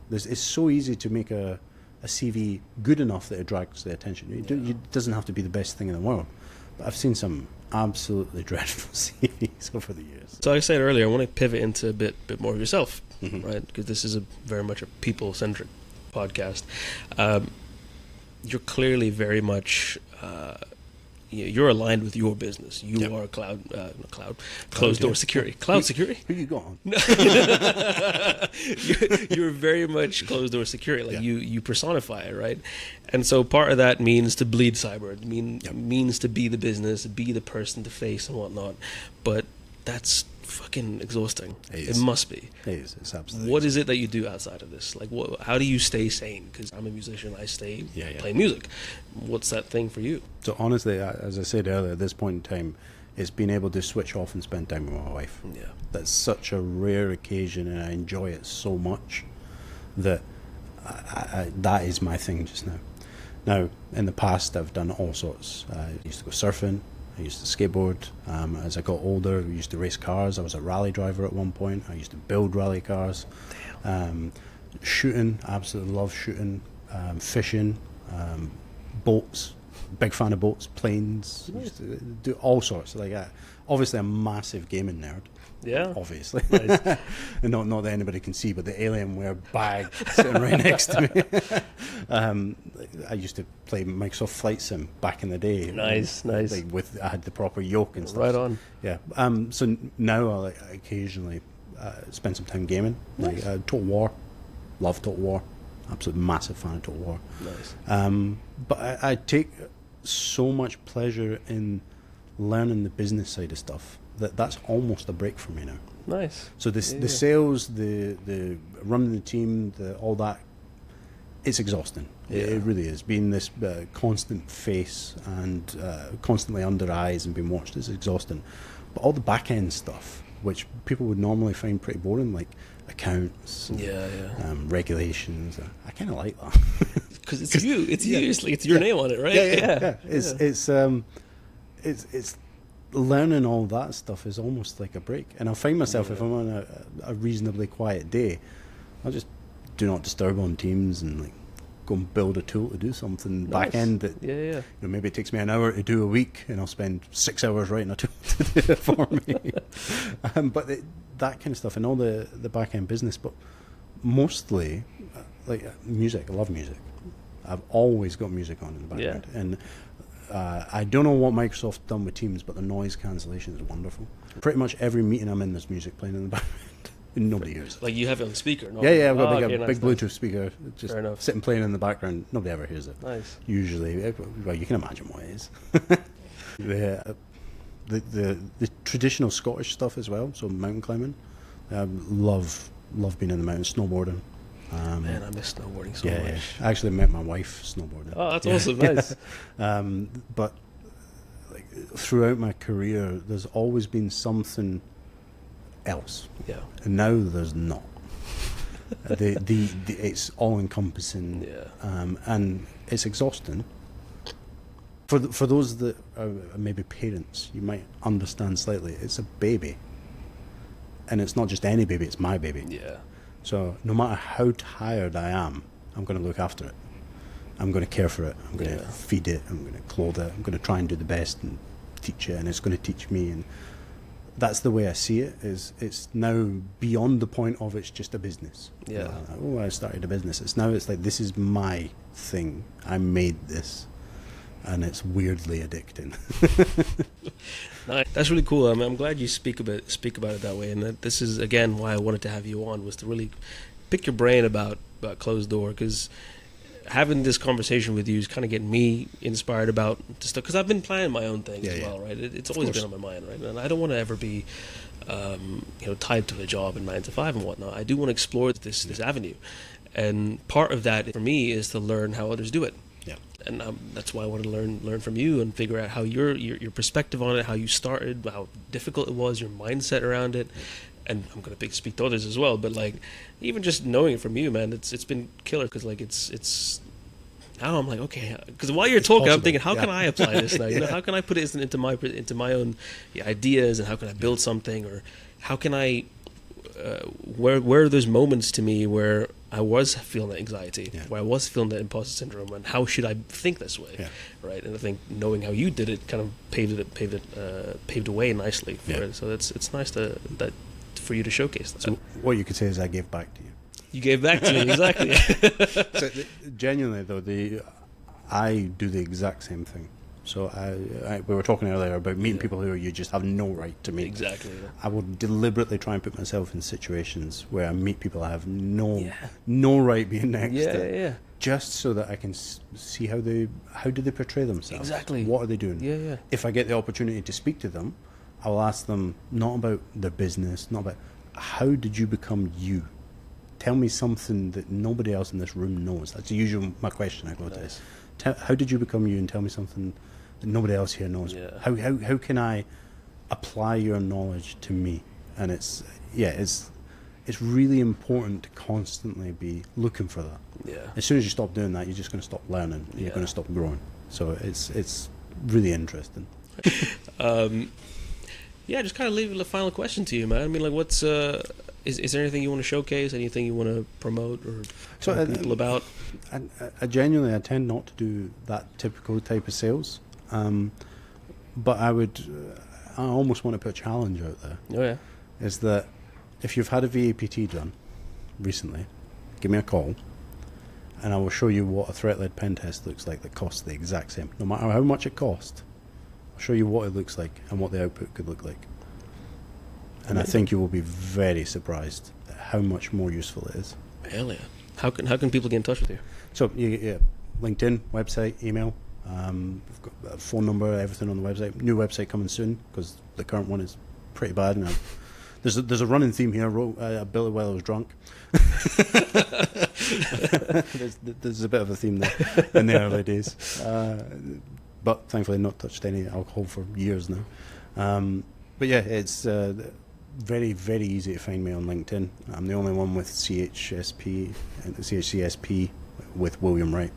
It's so easy to make a CV good enough that it drags the attention. It doesn't have to be the best thing in the world. But I've seen some absolutely dreadful CVs over the years. So like I said earlier, I want to pivot into a bit more of yourself, right? Because this is very much a people-centric podcast. You're clearly very much you're aligned with your business. You are closed door security. Cloud security? Who you got on? You're very much closed door security. Like you personify it, right? And so part of that means to bleed cyber. It means to be the business, be the person to face and whatnot. But that's fucking exhausting. It must be. It is. It's absolutely. What is it that you do outside of this? Like, how do you stay sane? Because I'm a musician. I stay playing music. What's that thing for you? So honestly, as I said earlier, at this point in time, it's being able to switch off and spend time with my wife. Yeah. That's such a rare occasion, and I enjoy it so much that that is my thing just now. Now, in the past, I've done all sorts. I used to go surfing. I used to skateboard. As I got older, we used to race cars. I was a rally driver at one point. I used to build rally cars. Shooting, absolutely love shooting. Fishing, boats. Big fan of boats, planes. Used to do all sorts. Like obviously, a massive gaming nerd. Yeah, obviously. Nice. And not that anybody can see, but the Alienware bag sitting right next to me. I used to play Microsoft Flight Sim back in the day. Nice. Like I had the proper yoke and stuff. Right on. Yeah. So now I occasionally spend some time gaming. Nice. Like Total War, love Total War. Absolute massive fan of Total War. Nice. But I take so much pleasure in learning the business side of stuff that's almost a break for me now. Nice. So the sales, the running the team, all that, it's exhausting. It really is. Being this constant face and constantly under eyes and being watched is exhausting. But all the back end stuff, which people would normally find pretty boring, like accounts, regulations, I kind of like that. Because it's you. It's you. It's your name on it, right? Yeah. It's learning all that stuff is almost like a break. And I'll find myself, if I'm on a reasonably quiet day, I'll just do not disturb on Teams and like go and build a tool to do something back end that you know, maybe it takes me an hour to do a week, and I'll spend 6 hours writing a tool to do it for me. But that kind of stuff and all the back end business, but mostly like music. I love music. I've always got music on in the background, and I don't know what Microsoft's done with Teams, but the noise cancellation is wonderful. Pretty much every meeting I'm in, there's music playing in the background. And nobody hears it. Like you have it on speaker? Yeah, I've got a big Bluetooth speaker just Fair enough. sitting playing in the background. Nobody ever hears it. Nice. Usually, well, you can imagine what it is. The traditional Scottish stuff as well, so mountain climbing. Love being in the mountains, snowboarding. Man, I miss snowboarding so much. I actually met my wife snowboarding. Oh, that's awesome. Nice. But like, throughout my career, there's always been something else. Yeah. And now there's not. It's all encompassing. Yeah. And it's exhausting. For those that are maybe parents, you might understand slightly. It's a baby. And it's not just any baby, it's my baby. Yeah. So no matter how tired I am, I'm going to look after it. I'm going to care for it. I'm going to feed it. I'm going to clothe it. I'm going to try and do the best and teach it, and it's going to teach me. And that's the way I see it. It's now beyond the point of it's just a business. Yeah. I started a business. It's like this is my thing. I made this, and it's weirdly addicting. Nice. That's really cool. I'm glad you speak about it that way. And this is again why I wanted to have you on, was to really pick your brain about closed door, because having this conversation with you is kind of getting me inspired about the stuff, because I've been planning my own things as well, right? It's always been on my mind, right? And I don't want to ever be tied to a job in 9 to 5 and whatnot. I do want to explore this avenue, and part of that for me is to learn how others do it. Yeah. And that's why I want to learn from you and figure out how your perspective on it, how you started, how difficult it was, your mindset around it. And I'm going to speak to others as well, but like even just knowing it from you, man, it's been killer, because like it's now I'm like, okay, because while you're talking, I'm thinking, how can I apply this now? You know, how can I put it into my own ideas, and how can I build something, or how can I where are those moments to me where I was feeling that anxiety, where I was feeling that imposter syndrome, and how should I think this way, right? And I think knowing how you did it kind of paved a way nicely for it. So it's nice for you to showcase that. So what you could say is I gave back to you. You gave back to me, exactly. So genuinely though, I do the exact same thing. So we were talking earlier about meeting people who you just have no right to meet. Exactly. I would deliberately try and put myself in situations where I meet people I have no right being next to. Yeah. Just so that I can see how do they portray themselves. Exactly. What are they doing? Yeah. If I get the opportunity to speak to them, I will ask them not about their business, not about how did you become you. Tell me something that nobody else in this room knows. That's usually my question I go to. How did you become you, and tell me something that nobody else here knows. Yeah. How can I apply your knowledge to me? And it's really important to constantly be looking for that. Yeah. As soon as you stop doing that, you're just going to stop learning. You're going to stop growing. So it's really interesting. Just kind of leave the final question to you, man. I mean, like, what's is there anything you want to showcase? Anything you want to promote or tell people about? I genuinely, I tend not to do that typical type of sales, but I almost want to put a challenge out there. Oh yeah. Is that if you've had a VAPT done recently, give me a call, and I will show you what a threat-led pen test looks like that costs the exact same. No matter how much it costs, I'll show you what it looks like and what the output could look like. And I think you will be very surprised at how much more useful it is. Hell yeah. How can people get in touch with you? So, LinkedIn, website, email. We've got a phone number, everything on the website. New website coming soon because the current one is pretty bad. And there's a running theme here. I built it while I was drunk. there's a bit of a theme there in the early days. But thankfully not touched any alcohol for years now. But yeah, it's very, very easy to find me on LinkedIn. I'm the only one with CHCSP with William Wright.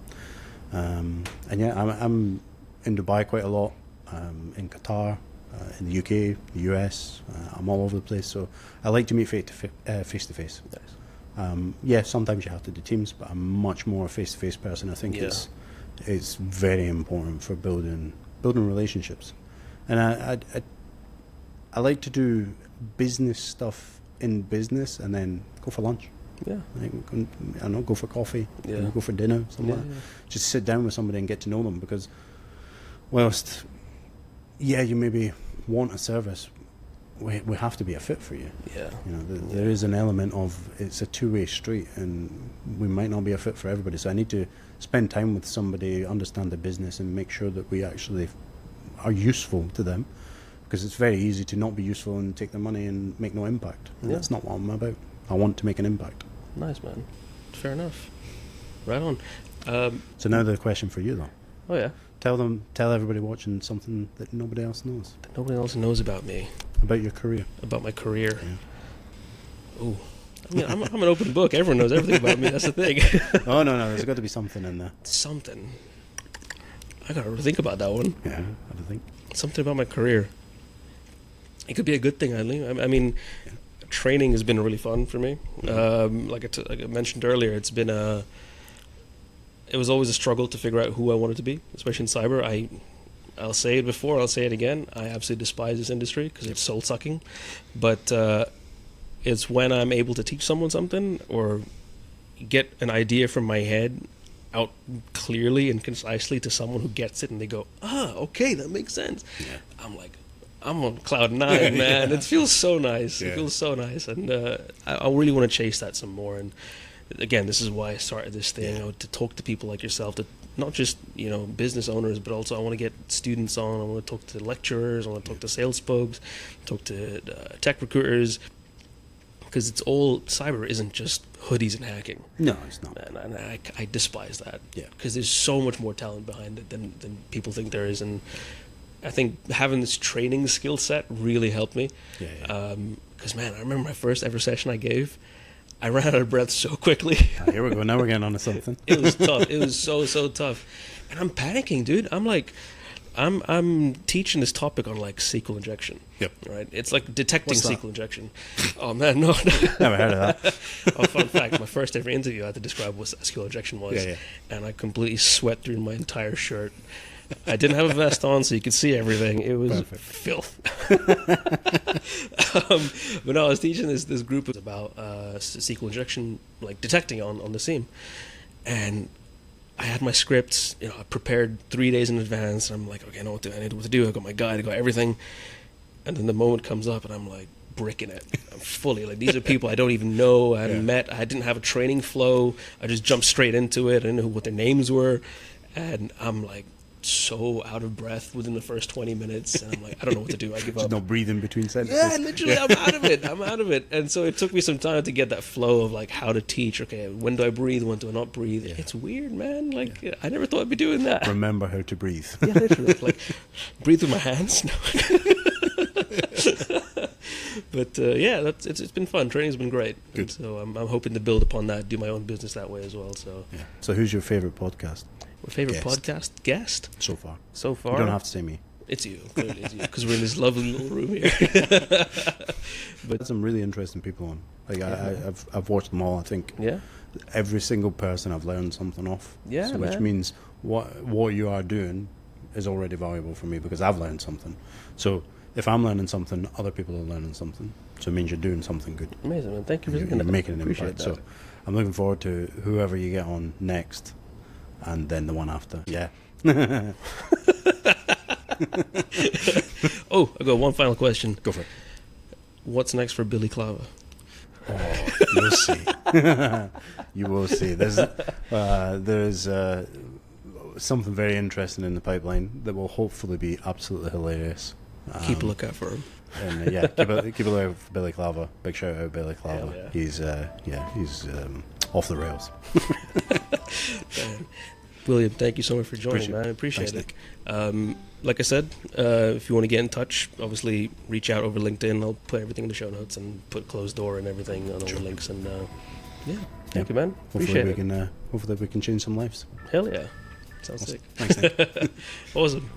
And yeah, I'm in Dubai quite a lot, in Qatar, in the UK, the US. I'm all over the place, so I like to meet face to face. Nice. Sometimes you have to do teams, but I'm much more a face to face person. I think it's very important for building relationships, and I like to do business stuff in business and then go for lunch. Yeah. Go for coffee. Yeah. Go for dinner somewhere. Yeah. Just sit down with somebody and get to know them, because whilst you maybe want a service, we have to be a fit for you. Yeah. There is an element of it's a two-way street, and we might not be a fit for everybody. So I need to spend time with somebody, understand the business, and make sure that we actually are useful to them, because it's very easy to not be useful and take their money and make no impact. And that's not what I'm about. I want to make an impact. Nice, man. Fair enough. Right on. So now the question for you, though. Oh yeah. Tell everybody watching something that nobody else knows. That nobody else knows about me. About your career. About my career. Yeah. Ooh. I mean, I'm an open book. Everyone knows everything about me. That's the thing. Oh, no. There's got to be something in there. Something. I got to think about that one. Yeah, have a think. Something about my career. It could be a good thing, I mean, training has been really fun for me. Like I mentioned earlier, it was always a struggle to figure out who I wanted to be, especially in cyber. I'll say it before, I'll say it again. I absolutely despise this industry because it's soul-sucking. But it's when I'm able to teach someone something or get an idea from my head out clearly and concisely to someone who gets it and they go, okay, that makes sense. Yeah. I'm on cloud nine, man. It feels so nice. Yeah. It feels so nice. And I really want to chase that some more. And again, this is why I started this thing, to talk to people like yourself, to not just, business owners, but also I want to get students on. I want to talk to lecturers. I want to talk to sales folks, talk to tech recruiters, because it's all, cyber isn't just hoodies and hacking. No, it's not. And I despise that. Yeah. Because there's so much more talent behind it than people think there is. And I think having this training skill set really helped me. Yeah. Because, man, I remember my first ever session I gave. I ran out of breath so quickly. Here we go. Now we're getting onto something. It was tough. It was so tough. And I'm panicking, dude. I'm like, I'm teaching this topic on like SQL injection. Yep. Right. It's like detecting What's that? SQL injection. Oh man, no. Never heard of that. Fun fact: my first ever interview, I had to describe what SQL injection was, and I completely sweat through my entire shirt. I didn't have a vest on, so you could see everything. It was filth. But no, I was teaching this group about SQL injection, like detecting on the SIEM, and I had my scripts, I prepared 3 days in advance. And I'm like, okay, I know what to do. I got my guide, I got everything. And then the moment comes up and I'm like bricking it. I'm fully like, these are people I don't even know. I hadn't met. I didn't have a training flow. I just jumped straight into it. I didn't know what their names were. And I'm like so out of breath within the first 20 minutes. And I'm like, I don't know what to do. I give up. Just no breathing between sentences. Yeah, literally, I'm out of it. And so it took me some time to get that flow of like how to teach. Okay, when do I breathe? When do I not breathe? Yeah. It's weird, man. Like, I never thought I'd be doing that. Remember how to breathe. Yeah, literally. Like, breathe with my hands. No. But it's been fun. Training's been great. Good. So I'm hoping to build upon that, do my own business that way as well. So yeah. So who's your favorite podcast? My favorite podcast guest so far? So far, you don't have to say me. It's you. Clearly, it's you, because we're in this lovely little room here. But some really interesting people on. Like I've watched them all. I think every single person I've learned something off. Yeah, so, which means what you are doing is already valuable for me because I've learned something. So if I'm learning something, other people are learning something. So it means you're doing something good. Amazing, man. Thank you for you're making an Appreciate impact. that. So I'm looking forward to whoever you get on next, and then the one after. Yeah. Oh, I got one final question. Go for it. What's next for Billy Clava? Oh, you'll see. You will see. There's something very interesting in the pipeline that will hopefully be absolutely hilarious. Keep a lookout for him. And keep a lookout for Billy Clava. Big shout out to Billy Clava. Yeah. He's off the rails. William, thank you so much for joining, man. I appreciate Thanks, it. Like I said, if you want to get in touch, obviously reach out over LinkedIn. I'll put everything in the show notes and put closed door and everything on all the links. And thank you, man. Hopefully we can change some lives. Hell yeah. Sounds sick. Thanks, Nick. Awesome.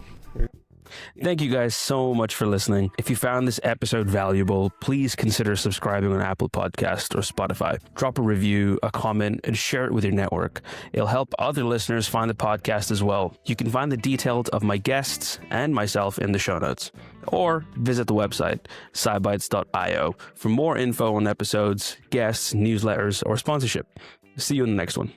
Thank you guys so much for listening. If you found this episode valuable, please consider subscribing on Apple Podcast or Spotify. Drop a review, a comment, and share it with your network. It'll help other listeners find the podcast as well. You can find the details of my guests and myself in the show notes. Or visit the website, CyBytes.io, for more info on episodes, guests, newsletters, or sponsorship. See you in the next one.